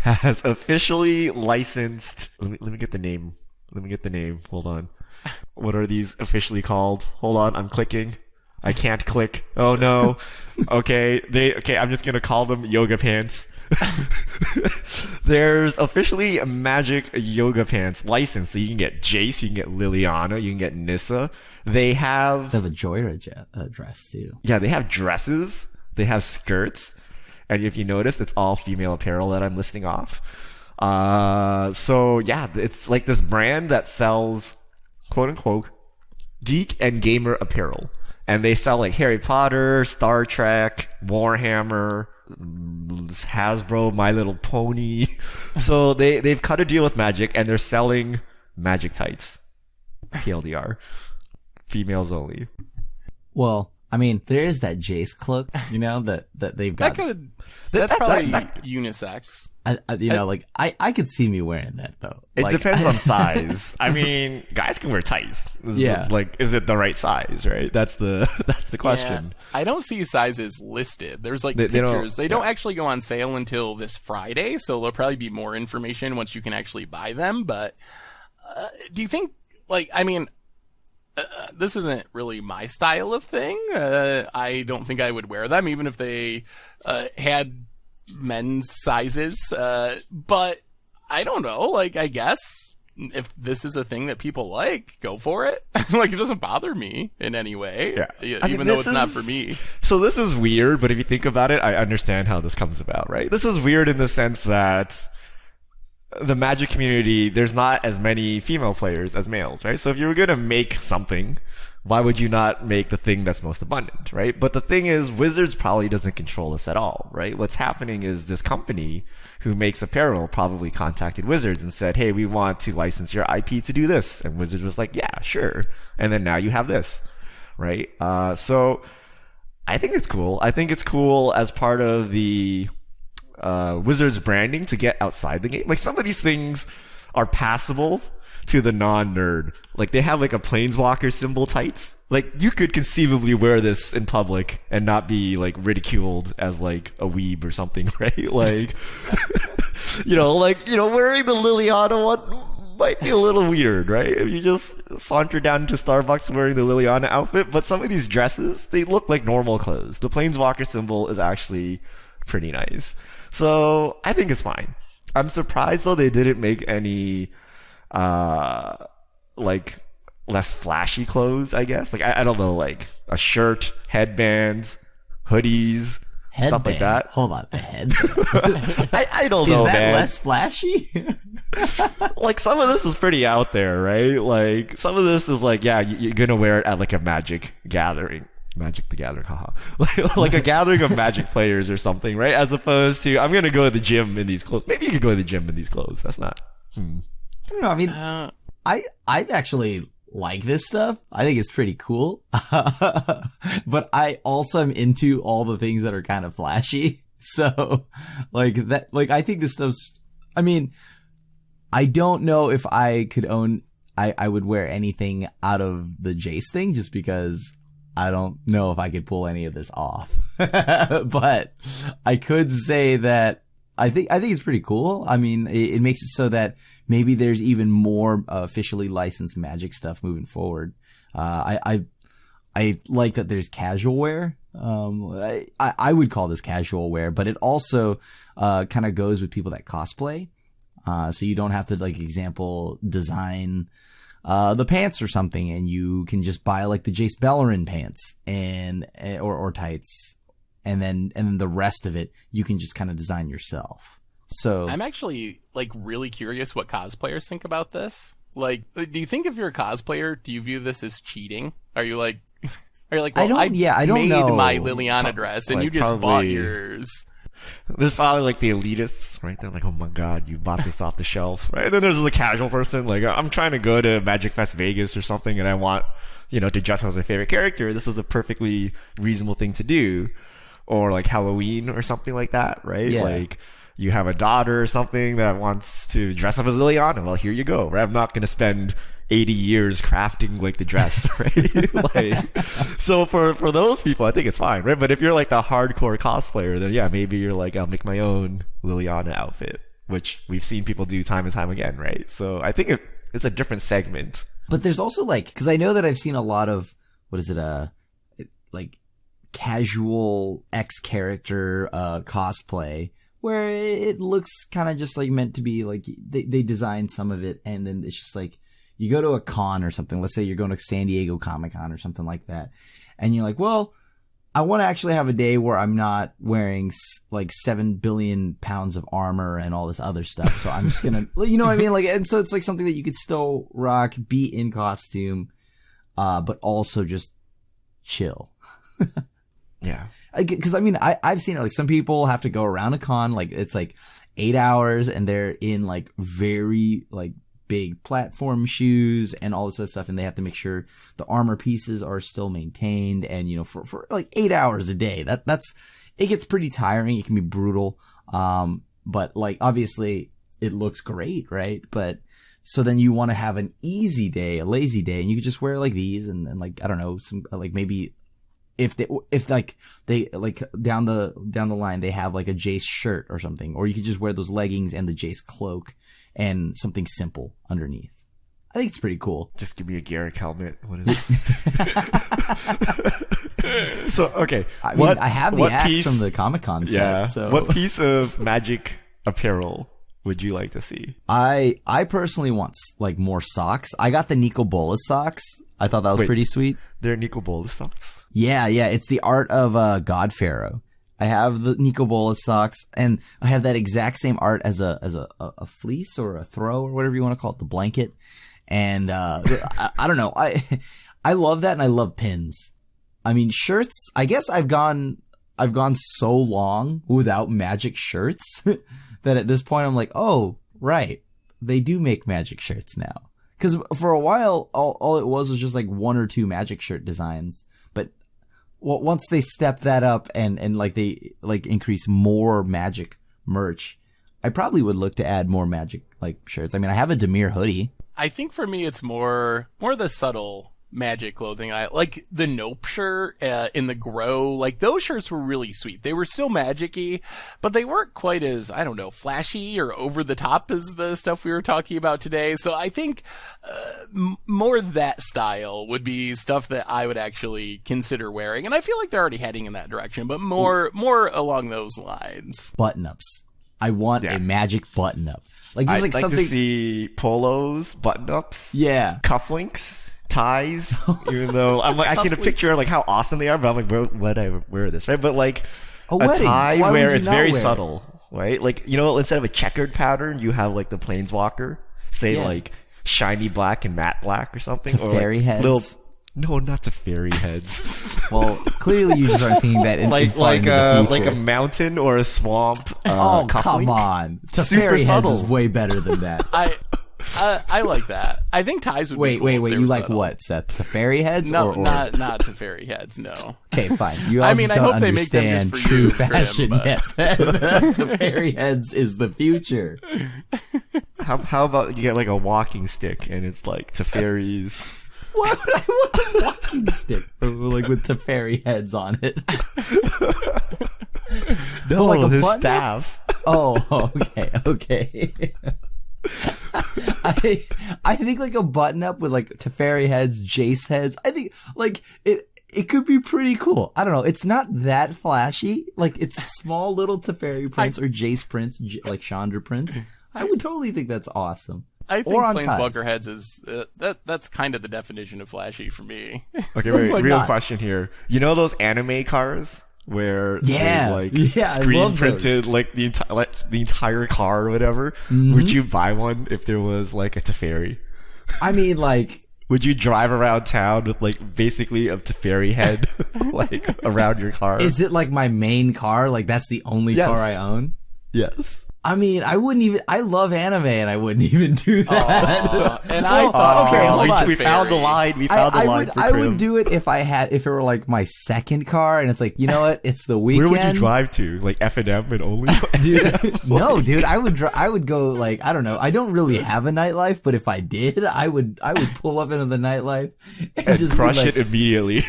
has officially licensed. Let me get the name. Hold on. What are these officially called? Hold on, I'm clicking. I can't click. Oh no. Okay, I'm just gonna call them yoga pants. There's officially a Magic yoga pants license, so you can get Jace, you can get Liliana, you can get Nissa. They have a Joyra dress too. Yeah, they have dresses, they have skirts, and if you notice, it's all female apparel that I'm listing off. So yeah, it's like this brand that sells quote unquote geek and gamer apparel, and they sell like Harry Potter, Star Trek, Warhammer, Hasbro, My Little Pony. So they've cut a deal with Magic, and they're selling Magic tights. TLDR. Females only. Well, I mean, there is that Jace cloak, that they've got. That's probably unisex. I could see me wearing that though. It depends on size. I mean, guys can wear tights. Yeah. Is it the right size, right? That's the question. Yeah. I don't see sizes listed. There's pictures. They don't actually go on sale until this Friday, so there'll probably be more information once you can actually buy them. But do you think, this isn't really my style of thing. I don't think I would wear them, even if they had men's sizes. But I don't know. I guess if this is a thing that people like, go for it. It doesn't bother me in any way. Yeah. Even though it's not for me. So this is weird, but if you think about it, I understand how this comes about, right? This is weird in the sense that the Magic community, there's not as many female players as males, right? So if you were going to make something, why would you not make the thing that's most abundant, right? But the thing is, Wizards probably doesn't control this at all, right? What's happening is this company who makes apparel probably contacted Wizards and said, hey, we want to license your IP to do this. And Wizards was like, yeah, sure. And then now you have this, right? So I think it's cool. I think it's cool as part of the Wizards branding to get outside the game. Some of these things are passable to the non-nerd. They have a Planeswalker symbol tights. You could conceivably wear this in public and not be ridiculed as a weeb or something, right? Wearing the Liliana one might be a little weird, right? If you just saunter down to Starbucks wearing the Liliana outfit. But some of these dresses, they look like normal clothes. The Planeswalker symbol is actually pretty nice. So I think it's fine. I'm surprised though they didn't make any less flashy clothes, I guess. I don't know, a shirt, headbands, hoodies, stuff like that. Hold on, the headband. I don't know, man. Is that man. less flashy? Some of this is pretty out there, right? Some of this is you're gonna wear it at a Magic gathering. Magic the Gathering, haha. A gathering of Magic players or something, right? As opposed to, I'm gonna go to the gym in these clothes. Maybe you could go to the gym in these clothes. That's not. I don't know. I mean, I actually like this stuff. I think it's pretty cool. But I also am into all the things that are kind of flashy. So, I think this stuff's, I don't know if I could own. I would wear anything out of the Jace thing just because I don't know if I could pull any of this off. But I could say that I think it's pretty cool. I mean, it makes it so that maybe there's even more officially licensed Magic stuff moving forward. I like that there's casual wear. I would call this casual wear, but it also kind of goes with people that cosplay. So you don't have to, like, example, design the pants or something, and you can just buy like the Jace Bellerin pants or tights, and then the rest of it you can just kind of design yourself. So I'm actually like really curious what cosplayers think about this. Like, do you think if you're a cosplayer, do you view this as cheating? Are you like, well, I don't made know. My Liliana dress and like, you just probably bought yours. There's probably like the elitists, right? They're like, oh my god, you bought this off the shelf, right? And then there's the casual person, like, I'm trying to go to Magic Fest Vegas or something, and I want, to dress as my favorite character. This is a perfectly reasonable thing to do. Or like Halloween or something like that, right? Yeah. Like, you have a daughter or something that wants to dress up as Liliana. Well, here you go, right? I'm not going to spend 80 years crafting like the dress, right? Like, so for those people, I think it's fine, right? But if you're like the hardcore cosplayer, then yeah, maybe you're like, I'll make my own Liliana outfit, which we've seen people do time and time again, right? So I think it's a different segment. But there's also like, because I know that I've seen a lot of like casual X character cosplay where it looks kind of just like meant to be like they designed some of it, and then it's just like you go to a con or something. Let's say you're going to San Diego Comic-Con or something like that, and you're like, well, I want to actually have a day where I'm not wearing like 7 billion pounds of armor and all this other stuff. So I'm just gonna, you know what I mean? Like, and so it's like something that you could still rock, be in costume, but also just chill. Yeah. Because I mean, I've seen it. Like, some people have to go around a con, like it's like 8 hours, and they're in like very like big platform shoes and all this other stuff, and they have to make sure the armor pieces are still maintained. And for like 8 hours a day, that's it gets pretty tiring. It can be brutal. But like, obviously it looks great, right? But so then you want to have an easy day, a lazy day, and you could just wear like these and like, I don't know, some like maybe. If they down the line they have like a Jace shirt or something, or you could just wear those leggings and the Jace cloak and something simple underneath. I think it's pretty cool. Just give me a Garrick helmet. What is it? So okay, I mean, I have the axe from the Comic-Con set. Yeah. So what piece of Magic apparel would you like to see? I personally want like more socks. I got the Nico Bolas socks. I thought that was pretty sweet. They're Nico Bolas socks? Yeah. It's the art of God Pharaoh. I have the Nico Bolas socks, and I have that exact same art as a fleece or a throw or whatever you want to call it, the blanket. And I don't know. I love that, and I love pins. I mean, shirts. I guess I've gone so long without Magic shirts that at this point I'm like, oh right, they do make Magic shirts now. Because for a while, all it was just like 1 or 2 Magic shirt designs. But once they step that up and like they like increase more Magic merch, I probably would look to add more Magic like shirts. I mean, I have a Dimir hoodie. I think for me, it's more the subtle Magic clothing. I like the Nope shirt in the Grow. Like, those shirts were really sweet. They were still magic-y, but they weren't quite as, I don't know, flashy or over the top as the stuff we were talking about today. So I think more that style would be stuff that I would actually consider wearing. And I feel like they're already heading in that direction, but more along those lines. Button-ups. I want a Magic button-up. Like, there's I'd like something to see polos, button-ups, cufflinks, ties. Even though I'm like, I can picture like how awesome they are, but I'm like, where would I wear this, right? But like a tie where it's very subtle, right? Like, instead of a checkered pattern, you have like the Planeswalker, say like shiny black and matte black or something, or fairy like heads. No, not to fairy heads. Well, clearly you just aren't thinking that like a mountain or a swamp. Oh, come on! To Super fairy subtle. heads is way better than that. I like that. I think ties would be cool. Wait. if they You were like subtle. what, Seth? Teferi heads? No, or... not Teferi heads. No. Okay, fine. You I also mean, I don't hope they make them understand just for true you, fashion Grim, but- yet. Teferi heads is the future. How about you get like a walking stick and it's like Teferi's. Why would I want a walking stick like with Teferi heads on it? No, like a his button? staff. Oh, okay. I think like a button up with like Teferi heads, Jace heads. I think like it could be pretty cool. I don't know. It's not that flashy. Like it's small little Teferi prints or Jace prints, like Chandra prints. I would totally think that's awesome. I think Or on Planeswalker ties. heads is that's kind of the definition of flashy for me. Okay, wait, It's real not. question here. You know those anime cars where Yeah. they like Yeah, I screen love those. printed like the entire car or whatever? Mm-hmm. Would you buy one if there was like a Teferi? I mean, like, Would you drive around town with like basically a Teferi head like around your car? is it like my main car? Like that's the only Yes. car I own? Yes. I mean, I wouldn't even. I love anime, and I wouldn't even do that. And I thought, okay, hold on. We found the line. We found the line for I Krim. would do it if it were like my second car, and it's like, you know what? It's the weekend. Where would you drive to? Like F&M and only? Dude, no, dude. I would go like, I don't know. I don't really have a nightlife, but if I did, I would pull up into the nightlife and, and just be crush like- it immediately.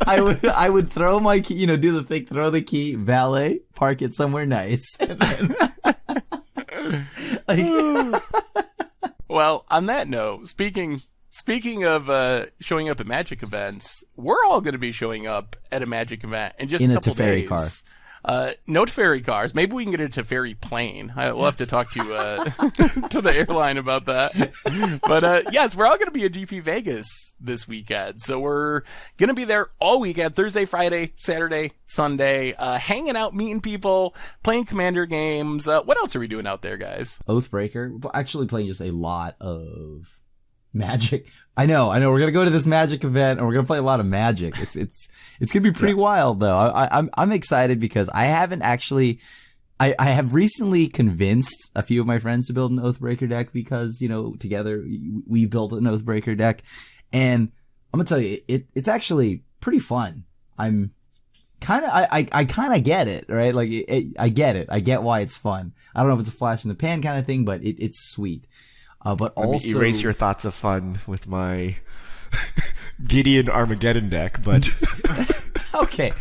I would throw my key, do the thing, throw the key, valet, park it somewhere nice. And then, like, well, on that note, speaking of showing up at Magic events, we're all going to be showing up at a Magic event in just In a a couple Teferi days. car. No Teferi cars. Maybe we can get a Teferi plane. We'll have to talk to to the airline about that. But yes, we're all going to be at GP Vegas this weekend. So we're going to be there all weekend, Thursday, Friday, Saturday, Sunday, hanging out, meeting people, playing Commander games. What else are we doing out there, guys? Oathbreaker, but actually playing just a lot of Magic. I know. We're gonna go to this Magic event, and we're gonna play a lot of Magic. It's gonna be pretty wild, though. I'm excited because I haven't actually. I have recently convinced a few of my friends to build an Oathbreaker deck because together we built an Oathbreaker deck, and I'm gonna tell you, it's actually pretty fun. I'm kind of I kind of get it, right? Like I get it. I get why it's fun. I don't know if it's a flash in the pan kind of thing, but it's sweet. But Let me also erase your thoughts of fun with my Gideon Armageddon deck, but Okay.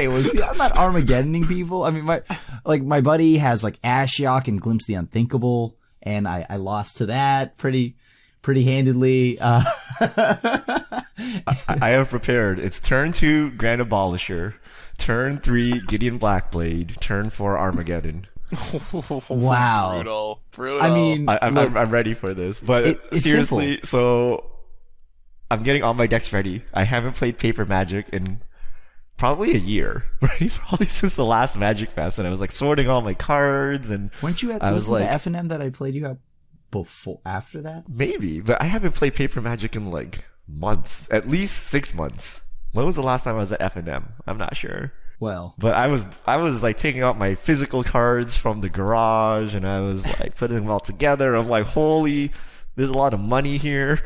Well, see, I'm not Armageddoning people. I mean, my buddy has like Ashiok and Glimpse the Unthinkable, and I lost to that pretty handedly. I have prepared. It's turn 2 Grand Abolisher, turn 3 Gideon Blackblade, turn 4 Armageddon. Wow. Brutal. I mean, I'm ready for this, but it's seriously, so I'm getting all my decks ready. I haven't played Paper Magic in probably a year, right? Probably since the last Magic Fest, and I was like sorting all my cards, and weren't you at was the like, F&M that I played you at after that? maybe, but I haven't played Paper Magic in like months, at least 6 months. When was the last time I was at F&M? I'm not sure. Well, But I was like taking out my physical cards from the garage, and I was like putting them all together. I'm like, holy, there's a lot of money here.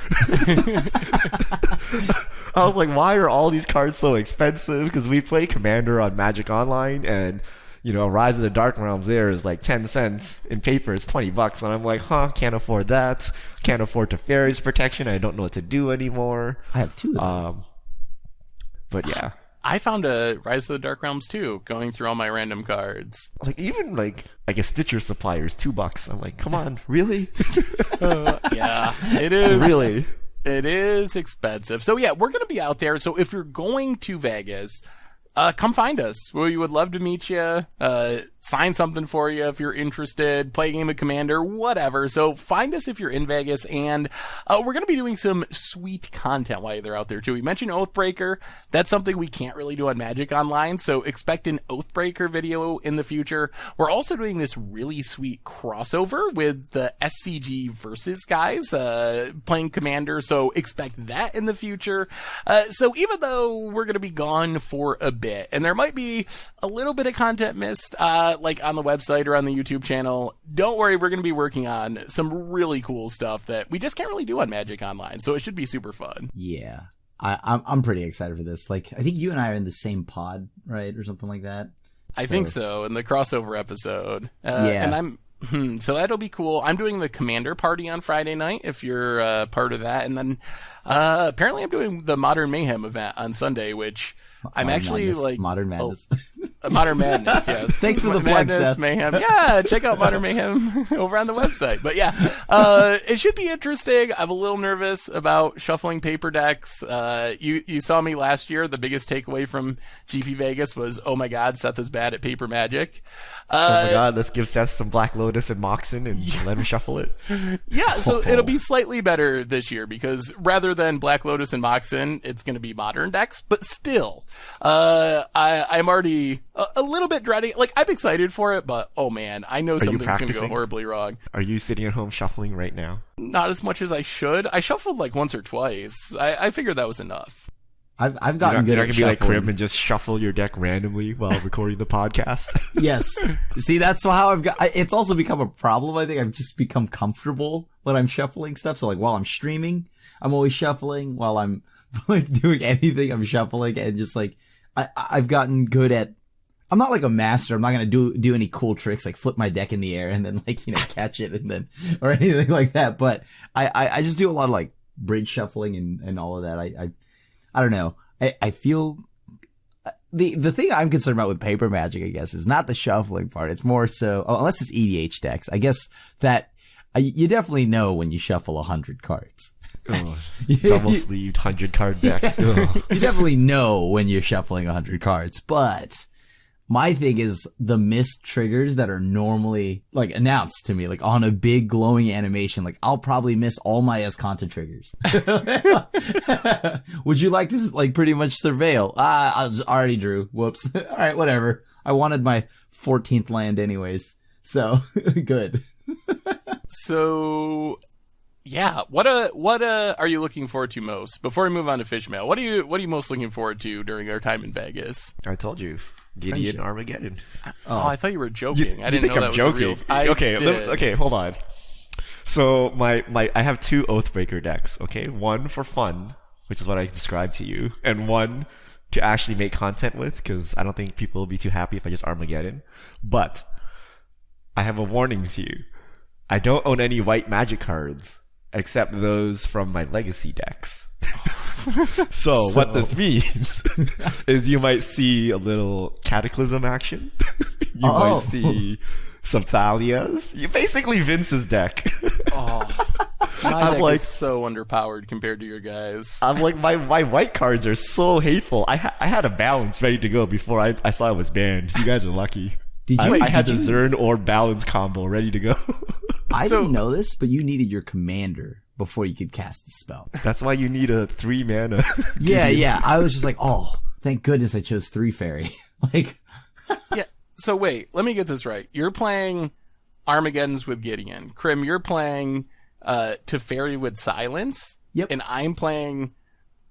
I was like, why are all these cards so expensive? Because we play Commander on Magic Online, and Rise of the Dark Realms there is like 10 cents. In paper, it's $20, and I'm like, can't afford that. Can't afford Teferi's protection. I don't know what to do anymore. I have two of those. But yeah. I found a Rise of the Dark Realms too, going through all my random cards. Like, even like a Stitcher supplier is $2. I'm like, come on, really? Yeah, it is. Really? It is expensive. So yeah, we're going to be out there. So if you're going to Vegas, come find us. We would love to meet you, sign something for you if you're interested, play a game of Commander, whatever. So find us if you're in Vegas, and we're going to be doing some sweet content while you're out there too. We mentioned Oathbreaker. That's something we can't really do on Magic Online, so expect an Oathbreaker video in the future. We're also doing this really sweet crossover with the SCG Versus guys playing Commander, so expect that in the future. So even though we're going to be gone for a bit, and there might be a little bit of content missed, like on the website or on the YouTube channel. Don't worry, we're going to be working on some really cool stuff that we just can't really do on Magic Online, so it should be super fun. Yeah. I'm pretty excited for this. Like, I think you and I are in the same pod, right? Or something like that. I think so, in the crossover episode. Yeah. And so that'll be cool. I'm doing the Commander party on Friday night, if you're part of that. And then apparently I'm doing the Modern Mayhem event on Sunday, which I'm actually Madness. like... Modern Madness. Modern Madness, yes. Thanks for the plug, Madness, Seth. Mayhem. Yeah, check out Modern Mayhem over on the website. But yeah, it should be interesting. I'm a little nervous about shuffling paper decks. You saw me last year. The biggest takeaway from GP Vegas was, oh my god, Seth is bad at paper Magic. Oh my god, let's give Seth some Black Lotus and Moxen and let him shuffle it. Yeah, so it'll be slightly better this year because rather than Black Lotus and Moxen, it's going to be modern decks. But still, I'm already a little bit dreading. Like, I'm excited for it, but oh man, I know something's going to go horribly wrong. Are you sitting at home shuffling right now? Not as much as I should. I shuffled like once or twice. I figured that was enough. I've gotten good you're at not gonna be like shuffling. Krim and just shuffle your deck randomly while recording the podcast. Yes. See, that's how it's also become a problem. I think I've just become comfortable when I'm shuffling stuff. So like while I'm streaming, I'm always shuffling. While I'm like doing anything, I'm shuffling, and just like I've gotten good at. I'm not like a master. I'm not gonna do any cool tricks like flip my deck in the air and then like, you know, catch it and then or anything like that. But I just do a lot of like bridge shuffling and all of that. I don't know. I feel the thing I'm concerned about with paper Magic, I guess, is not the shuffling part. It's more so, unless it's EDH decks, I guess that you definitely know when you shuffle 100 cards. Oh, double sleeved 100 card decks. You definitely know when you're shuffling 100 cards, but my thing is the missed triggers that are normally like announced to me, like on a big glowing animation. Like I'll probably miss all my Escanta triggers. Would you like to like pretty much surveil? I already drew. Whoops. All right, whatever. I wanted my 14th land anyways. So good. So yeah, what are you looking forward to most? Before we move on to Fishmail, what are you most looking forward to during our time in Vegas? I told you. Gideon Armageddon. Oh, I thought you were joking. I didn't think know I'm that joking. was a real... Okay, hold on. So I have two Oathbreaker decks, okay? One for fun, which is what I described to you, and one to actually make content with, because I don't think people will be too happy if I just Armageddon. But I have a warning to you. I don't own any white Magic cards, except those from my Legacy decks. So what this means is you might see a little Cataclysm action. You might see some Thalias. You basically Vince's deck. My deck is so underpowered compared to your guys. I'm like, my white cards are so hateful. I had a balance ready to go before I saw it was banned. You guys are lucky. I had the Zern or balance combo ready to go. I didn't know this, but you needed your commander before you could cast the spell. That's why you need a 3 mana. Yeah. I was just like, oh, thank goodness I chose 3 fairy. Like, yeah. So wait, let me get this right. You're playing Armageddons with Gideon. Krim, you're playing Teferi with Silence. Yep. And I'm playing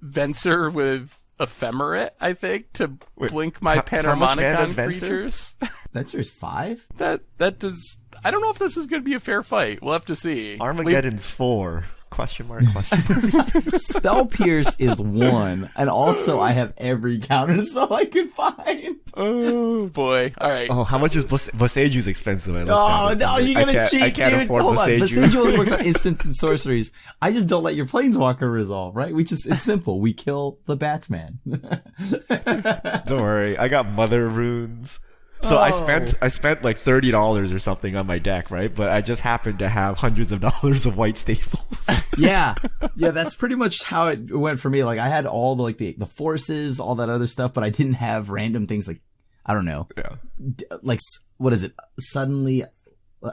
Venser with Ephemerate, I think, to blink my Panharmonicon creatures. Venser's 5? That does... I don't know if this is going to be a fair fight. We'll have to see. Armageddon's 4. Question mark. Spell Pierce is 1, and also I have every counter spell I could find. Oh boy! All right. Oh, how much is Boseju's expensive? Oh no, you're gonna cheat, I can't dude. afford Hold on, Boseju. Boseju only works on instants and sorceries. I just don't let your Planeswalker resolve, right? It's simple. We kill the Batman. Don't worry, I got Mother Runes. So I spent like $30 or something on my deck, right? But I just happened to have hundreds of dollars of white staples. Yeah, that's pretty much how it went for me. Like I had all the forces, all that other stuff, but I didn't have random things like, I don't know, like what is it? Suddenly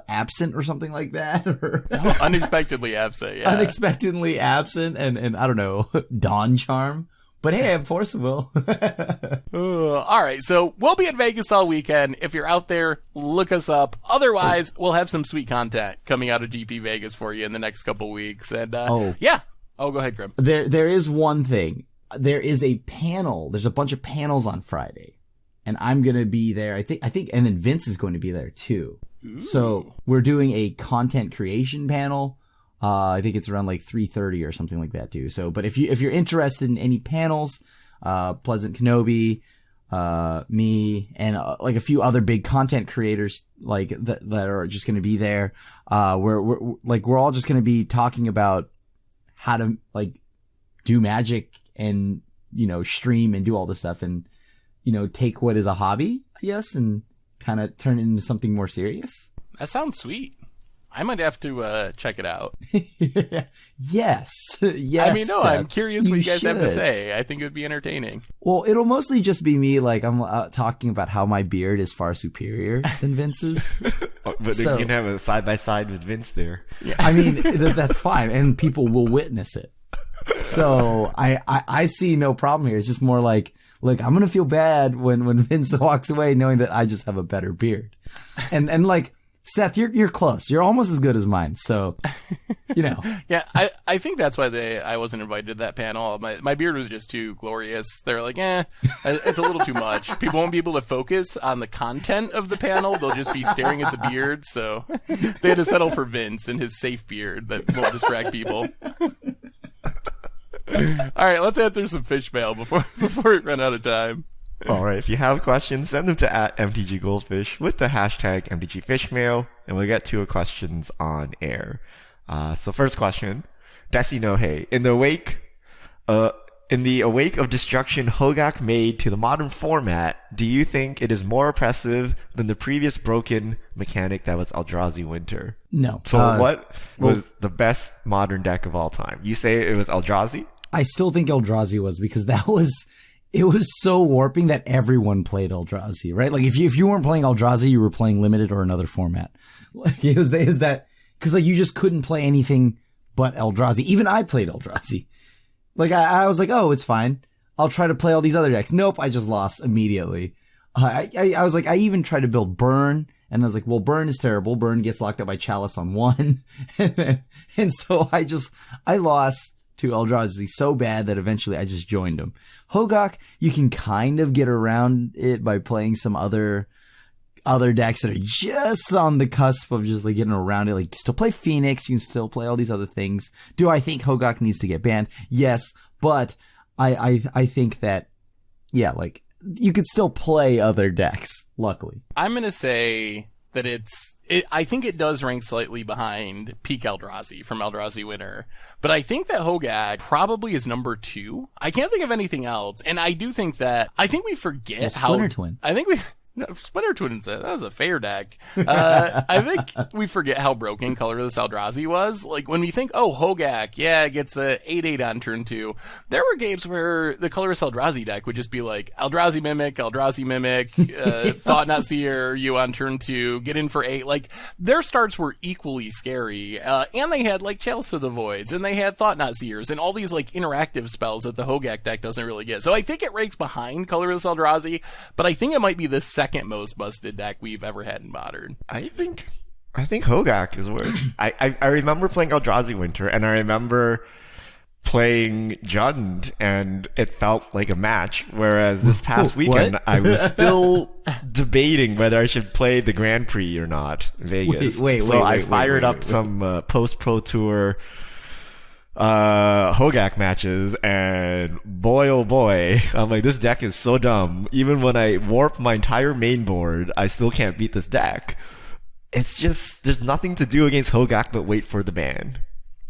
absent or something like that, or unexpectedly absent. Yeah, unexpectedly absent, and I don't know, Dawn Charm. But hey, I'm Force of Will. All right, so we'll be in Vegas all weekend. If you're out there, look us up. Otherwise, we'll have some sweet content coming out of GP Vegas for you in the next couple weeks. And yeah. Oh, go ahead, Grim. There is one thing. there is a panel. There's a bunch of panels on Friday, and I'm going to be there. I think, and then Vince is going to be there too. Ooh. So we're doing a content creation panel. I think it's around like 3:30 or something like that too. So, but if you're interested in any panels, Pleasant Kenobi, me, and like a few other big content creators like that are just going to be there. We're all just going to be talking about how to like do magic and, you know, stream and do all this stuff and, you know, take what is a hobby, I guess, and kind of turn it into something more serious. That sounds sweet. I might have to check it out. Yes. I mean, no, I'm curious what you guys have to say. I think it would be entertaining. Well, it'll mostly just be me, like, I'm talking about how my beard is far superior than Vince's. But you can have a side-by-side with Vince there. Yeah. I mean, that's fine, and people will witness it. So I see no problem here. It's just more like, look, I'm going to feel bad when Vince walks away knowing that I just have a better beard. And like, Seth, you're close. You're almost as good as mine. So, you know. Yeah, I think that's why I wasn't invited to that panel. My beard was just too glorious. They're like, it's a little too much. People won't be able to focus on the content of the panel. They'll just be staring at the beard. So they had to settle for Vince and his safe beard that won't distract people. All right, let's answer some fish mail before we run out of time. All right, if you have questions, send them to @mtggoldfish with the hashtag mtgfishmail, and we'll get to your questions on air. So first question, Desi no Hey. In the wake of destruction Hogak made to the modern format, do you think it is more oppressive than the previous broken mechanic that was Eldrazi Winter? No. So what was the best modern deck of all time? You say it was Eldrazi? I still think Eldrazi was, because it was so warping that everyone played Eldrazi, right? Like if you weren't playing Eldrazi, you were playing Limited or another format. Like it was that, cause like you just couldn't play anything but Eldrazi. Even I played Eldrazi. Like I was like, oh, it's fine. I'll try to play all these other decks. Nope. I just lost immediately. I was like, I even tried to build Burn, and I was like, well, Burn is terrible. Burn gets locked up by Chalice on 1. And so I lost to Eldrazi so bad that eventually I just joined him. Hogak, you can kind of get around it by playing some other decks that are just on the cusp of just like getting around it. Like, you can still play Phoenix, you can still play all these other things. Do I think Hogak needs to get banned? Yes, but I think that, yeah, like, you could still play other decks, luckily. I'm gonna say that I think it does rank slightly behind Peak Eldrazi from Eldrazi Winter. But I think that Hogak probably is number 2. I can't think of anything else. And I do think we forget how... Splinter Twin. No, Splinter Twin, that was a fair deck. I think we forget how broken Colorless Eldrazi was. Like, when we think, oh, Hogak, yeah, it gets a 8/8 on turn 2. There were games where the Colorless Eldrazi deck would just be like, Eldrazi Mimic, Thought Not Seer, you on turn 2, get in for 8. Like, their starts were equally scary. And they had, like, Chalice of the Voids, and they had Thought Not Seers, and all these, like, interactive spells that the Hogak deck doesn't really get. So I think it ranks behind Colorless Eldrazi, but I think it might be the second most busted deck we've ever had in Modern. I think Hogak is worse. I remember playing Eldrazi Winter, and I remember playing Jund, and it felt like a match, whereas this past weekend I was still debating whether I should play the Grand Prix or not in Vegas. So I fired up some post-Pro Tour Hogak matches, and boy oh boy, I'm like, this deck is so dumb. Even when I warp my entire main board, I still can't beat this deck. It's just, there's nothing to do against Hogak but wait for the ban.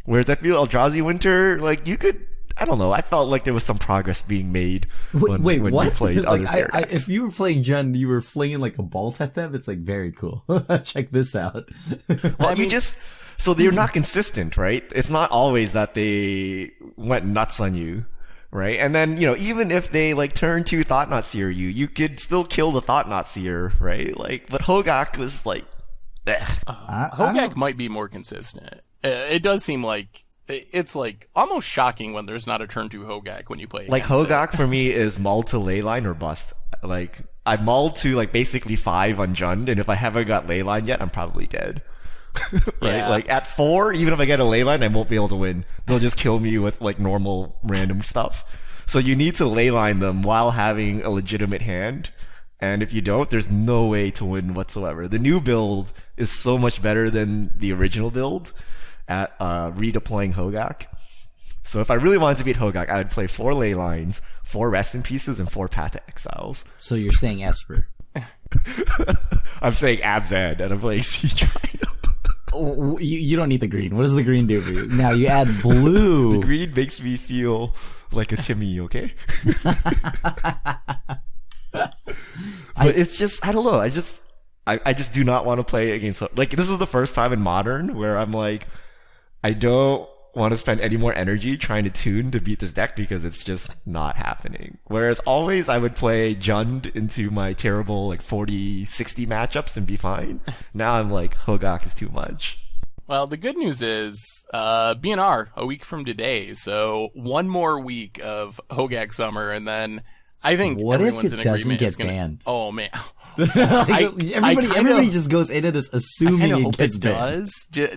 Whereas I feel Eldrazi Winter, like, you could, I don't know, I felt like there was some progress being made when you played other decks. If you were playing Jund, you were flinging like a bolt at them. It's like very cool. Check this out. Well, so they're not consistent, right? It's not always that they went nuts on you, right? And then, you know, even if they like turn 2 Thought Not Seer you could still kill the Thought Not Seer, right? Like, but Hogak was like, Hogak might be more consistent. It does seem like it's like almost shocking when there's not a turn 2 Hogak when you play. Like, Hogak for me is mull to Leyline or bust. Like, I mull to like basically 5 on Jund, and if I haven't got Leyline yet, I'm probably dead. Right? Yeah. Like, at 4, even if I get a Leyline, I won't be able to win. They'll just kill me with like normal random stuff. So you need to leyline them while having a legitimate hand. And if you don't, there's no way to win whatsoever. The new build is so much better than the original build at redeploying Hogak. So if I really wanted to beat Hogak, I would play 4 ley lines, 4 rest in pieces, and 4 Path to Exiles. So you're saying Esper. I'm saying Abzan, and I'm playing Siege Rhino. You don't need the green. What does the green do for you? Now you add blue. The green makes me feel like a Timmy, okay? But it's just, I don't know. I just do not want to play against, like, this is the first time in Modern where I'm like, I don't want to spend any more energy trying to tune to beat this deck because it's just not happening. Whereas always I would play Jund into my terrible like 40-60 matchups and be fine. Now I'm like, Hogak is too much. Well, the good news is BNR a week from today, so one more week of Hogak Summer, and then I think what everyone's if it in doesn't agreement get it's gonna, banned? Oh man, everybody just goes into this assuming it gets banned.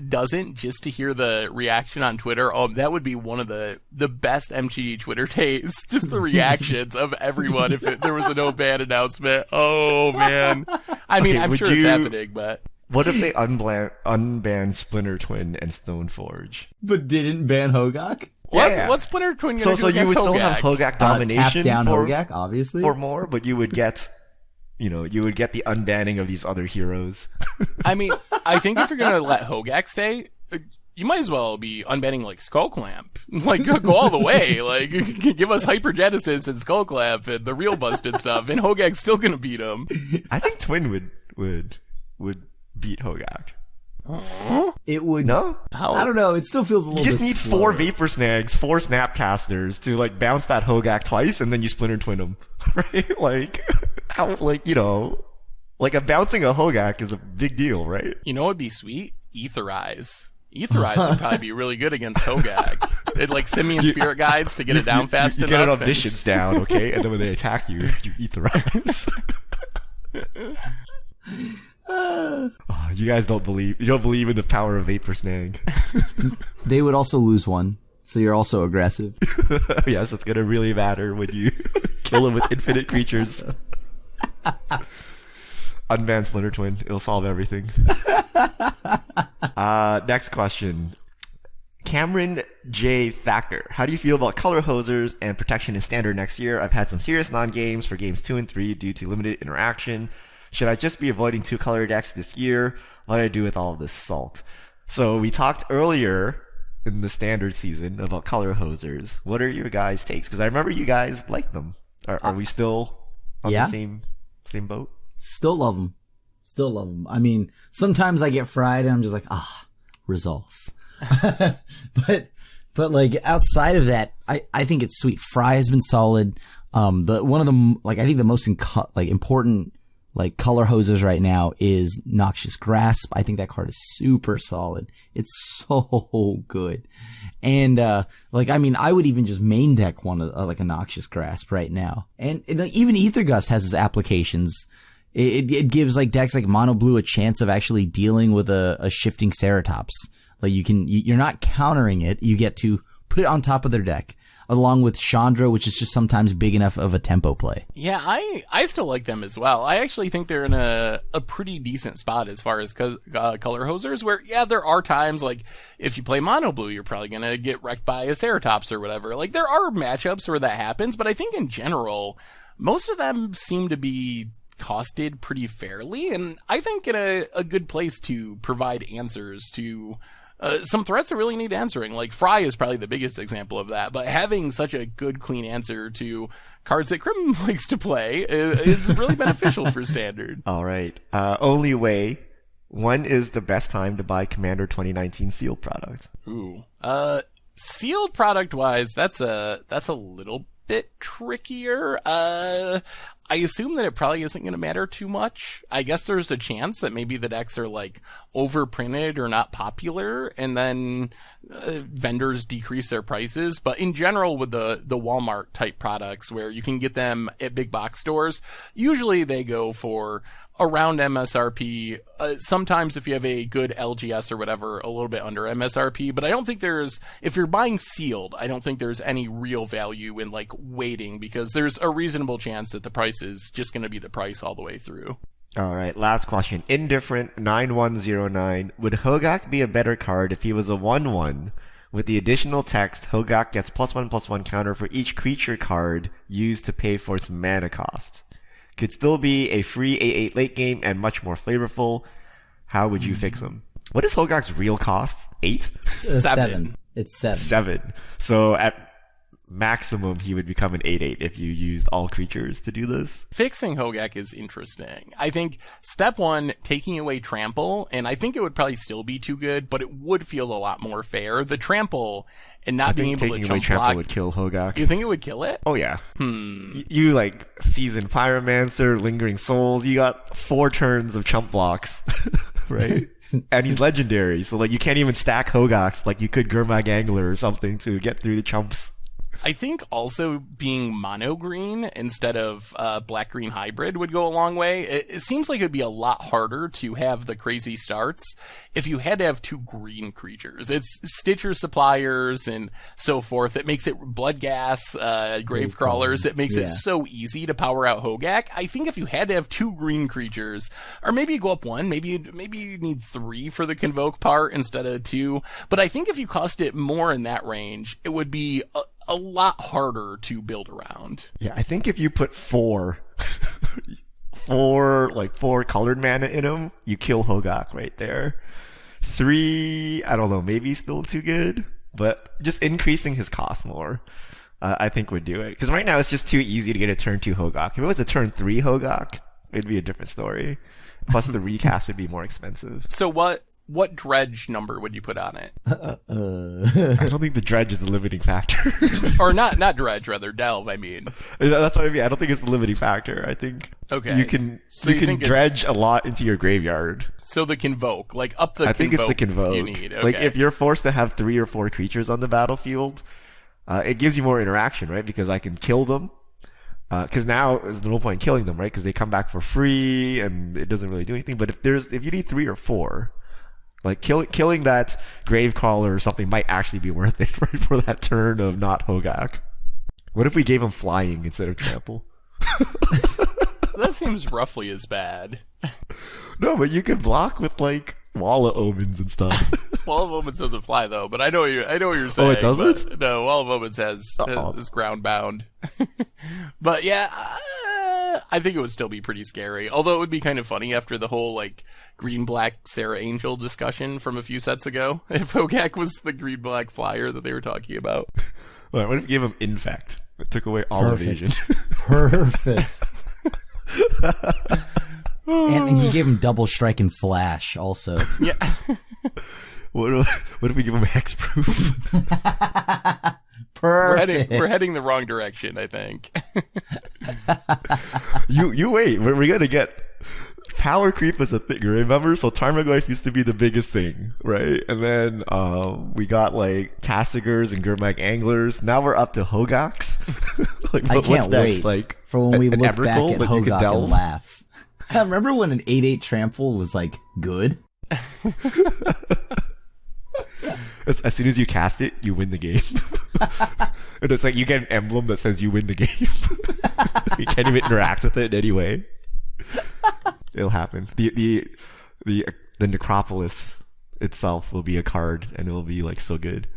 Doesn't just to hear the reaction on Twitter. Oh, that would be one of the best MTG Twitter days. Just the reactions of everyone if there was a no ban announcement. Oh man, I mean, I'm sure it's happening, but. What if they unban Splinter Twin and Stoneforge? But didn't ban Hogak? What's Splinter Twin gonna do So you would still have Hogak domination tap down Hogak, obviously. For more, but you would get the unbanning of these other heroes. I mean, I think if you're gonna let Hogak stay, you might as well be unbanning like Skull Clamp. Like go all the way. Like give us Hypergenesis and Skull Clamp and the real busted stuff, and Hogak's still gonna beat him. I think Twin would beat Hogak. It would. No? How? I don't know. It still feels a little bit You just need slower. 4 Vapor Snags, 4 Snapcasters to like bounce that Hogak twice, and then you Splinter Twin them. Right? Like, how, like, like bouncing a Hogak is a big deal, right? You know what would be sweet? Etherize. Etherize would probably be really good against Hogak. It'd like Simian Spirit Guides to get it down fast enough. You get it omniscience down, okay? And then when they attack you, you Etherize. You guys don't believe in the power of Vapor Snag. They would also lose one, so you're also aggressive. Yes, it's gonna really matter when you kill him with infinite creatures. Unban Splinter Twin, it'll solve everything. Next question. Cameron J. Thacker. How do you feel about color hosers and protection in Standard next year? I've had some serious non-games for games 2 and 3 due to limited interaction. Should I just be avoiding 2-color decks this year? What do I do with all of this salt? So we talked earlier in the Standard season about color hosers. What are your guys' takes? Because I remember you guys liked them. Are we still on the same boat? Still love them. Still love them. I mean, sometimes I get fried and I'm just like, resolves. but like outside of that, I think it's sweet. Fry has been solid. One of the I think the most important color hoses right now is Noxious Grasp. I think that card is super solid. It's so good. And, I would even just main deck one of, a Noxious Grasp right now. And even Aethergust has its applications. It gives decks like Mono Blue a chance of actually dealing with a shifting Ceratops. Like you're not countering it. You get to put it on top of their deck. Along with Chandra, which is just sometimes big enough of a tempo play. Yeah, I still like them as well. I actually think they're in a pretty decent spot as far as color hosers, where, there are times, like, if you play Mono Blue, you're probably going to get wrecked by a Ceratops or whatever. Like, there are matchups where that happens, but I think in general, most of them seem to be costed pretty fairly, and I think in a good place to provide answers to some threats that really need answering. Like Fry is probably the biggest example of that, but having such a good, clean answer to cards that Crim likes to play is really beneficial for Standard. All right. Only way. When is the best time to buy Commander 2019 sealed product? Ooh. Sealed product wise, that's a little bit trickier. I assume that it probably isn't going to matter too much. I guess there's a chance that maybe the decks are like overprinted or not popular, and then vendors decrease their prices. But in general, with the Walmart type products where you can get them at big box stores, usually they go for around MSRP. Sometimes if you have a good LGS or whatever, a little bit under MSRP. But I don't think if you're buying sealed, I don't think there's any real value in like waiting, because there's a reasonable chance that the price is just going to be the price all the way through. All right, last question. Indifferent 9109. Would Hogak be a better card if he was a 1/1? With the additional text, Hogak gets +1/+1 counter for each creature card used to pay for its mana cost. Could still be a free 8/8 late game and much more flavorful. How would you fix him? What is Hogak's real cost? 8? 7. It's 7. 7. So at maximum, he would become an 8/8 if you used all creatures to do this. Fixing Hogak is interesting. I think step one, taking away trample, and I think it would probably still be too good, but it would feel a lot more fair. The trample and not being able to taking away jump trample block would kill Hogak. You think it would kill it? Oh yeah. You like Seasoned Pyromancer, Lingering Souls. You got 4 turns of chump blocks, right? And he's legendary, so like you can't even stack Hogaks like you could Gurmag Angler or something to get through the chumps. I think also being mono green instead of black green hybrid would go a long way. It seems like it would be a lot harder to have the crazy starts if you had to have 2 green creatures. It's Stitcher Suppliers and so forth. It makes it Blood Gas, Grave Crawlers. It makes it so easy to power out Hogak. I think if you had to have 2 green creatures, or maybe you go up 1, maybe you need 3 for the Convoke part instead of 2. But I think if you cost it more in that range, it would be a lot harder to build around. Yeah, I think if you put 4 colored mana in him, you kill Hogak right there. 3, I don't know, maybe still too good, but just increasing his cost more, I think would do it. Because right now it's just too easy to get a turn 2 Hogak. If it was a turn 3 Hogak, it'd be a different story. Plus the recast would be more expensive. So what dredge number would you put on it? I don't think the dredge is the limiting factor. Or not dredge, rather delve, I mean. That's what I mean. I don't think it's the limiting factor. I think you can dredge a lot into your graveyard. So the Convoke, like up the I think it's the Convoke. You need. Okay. Like if you're forced to have 3 or 4 creatures on the battlefield, it gives you more interaction, right? Because I can kill them. Because now there's no point in killing them, right? Because they come back for free and it doesn't really do anything. But if you need 3 or 4, like killing that Gravecrawler or something might actually be worth it, right? For that turn of not Hogak. What if we gave him flying instead of trample? That seems roughly as bad. No, but you could block with like Wall of Omens and stuff. Wall of Omens doesn't fly though, but I know what you're saying. Oh, it doesn't? No, Wall of Omens is ground bound. But yeah, I think it would still be pretty scary. Although it would be kind of funny after the whole like green-black Sarah Angel discussion from a few sets ago. If Hogak was the green-black flyer that they were talking about. All right, what if you gave him Infect? It took away all evasion. Perfect. And you gave him Double Strike and Flash also. Yeah. What if we give him Hexproof? Perfect. We're heading the wrong direction, I think. You wait. We're gonna get power creep is a thing. Remember? So Tarmogoyf used to be the biggest thing, right? And then we got like Tassigers and Gurmag Anglers. Now we're up to Hogaks. Like, I can't wait for when we look back at Hogak and laugh. I remember when an 8/8 trample was like good. As soon as you cast it, you win the game. And it's like you get an emblem that says you win the game. You can't even interact with it in any way. It'll happen. The Necropolis itself will be a card, and it'll be like so good.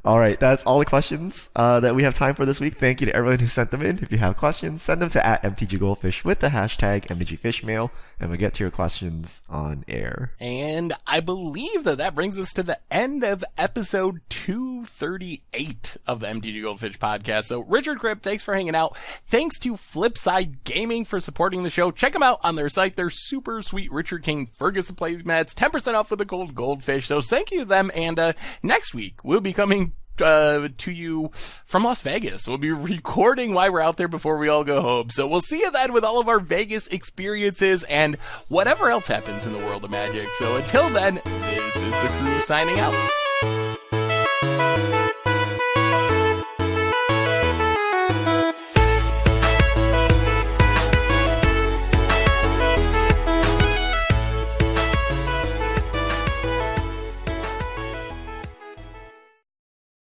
All right, that's all the questions that we have time for this week. Thank you to everyone who sent them in. If you have questions, send them to @mtggoldfish with the hashtag mtgfishmail, and we'll get to your questions on air. And I believe that brings us to the end of episode 238 of the MTG Goldfish podcast. So Richard Kripp, thanks for hanging out. Thanks to Flipside Gaming for supporting the show. Check them out on their site. They're super sweet Richard King Ferguson playmats, 10% off for the gold goldfish. So thank you to them. And next week we'll be coming to you from Las Vegas. We'll be recording while we're out there before we all go home. So we'll see you then with all of our Vegas experiences and whatever else happens in the world of magic. So until then, this is the crew signing out.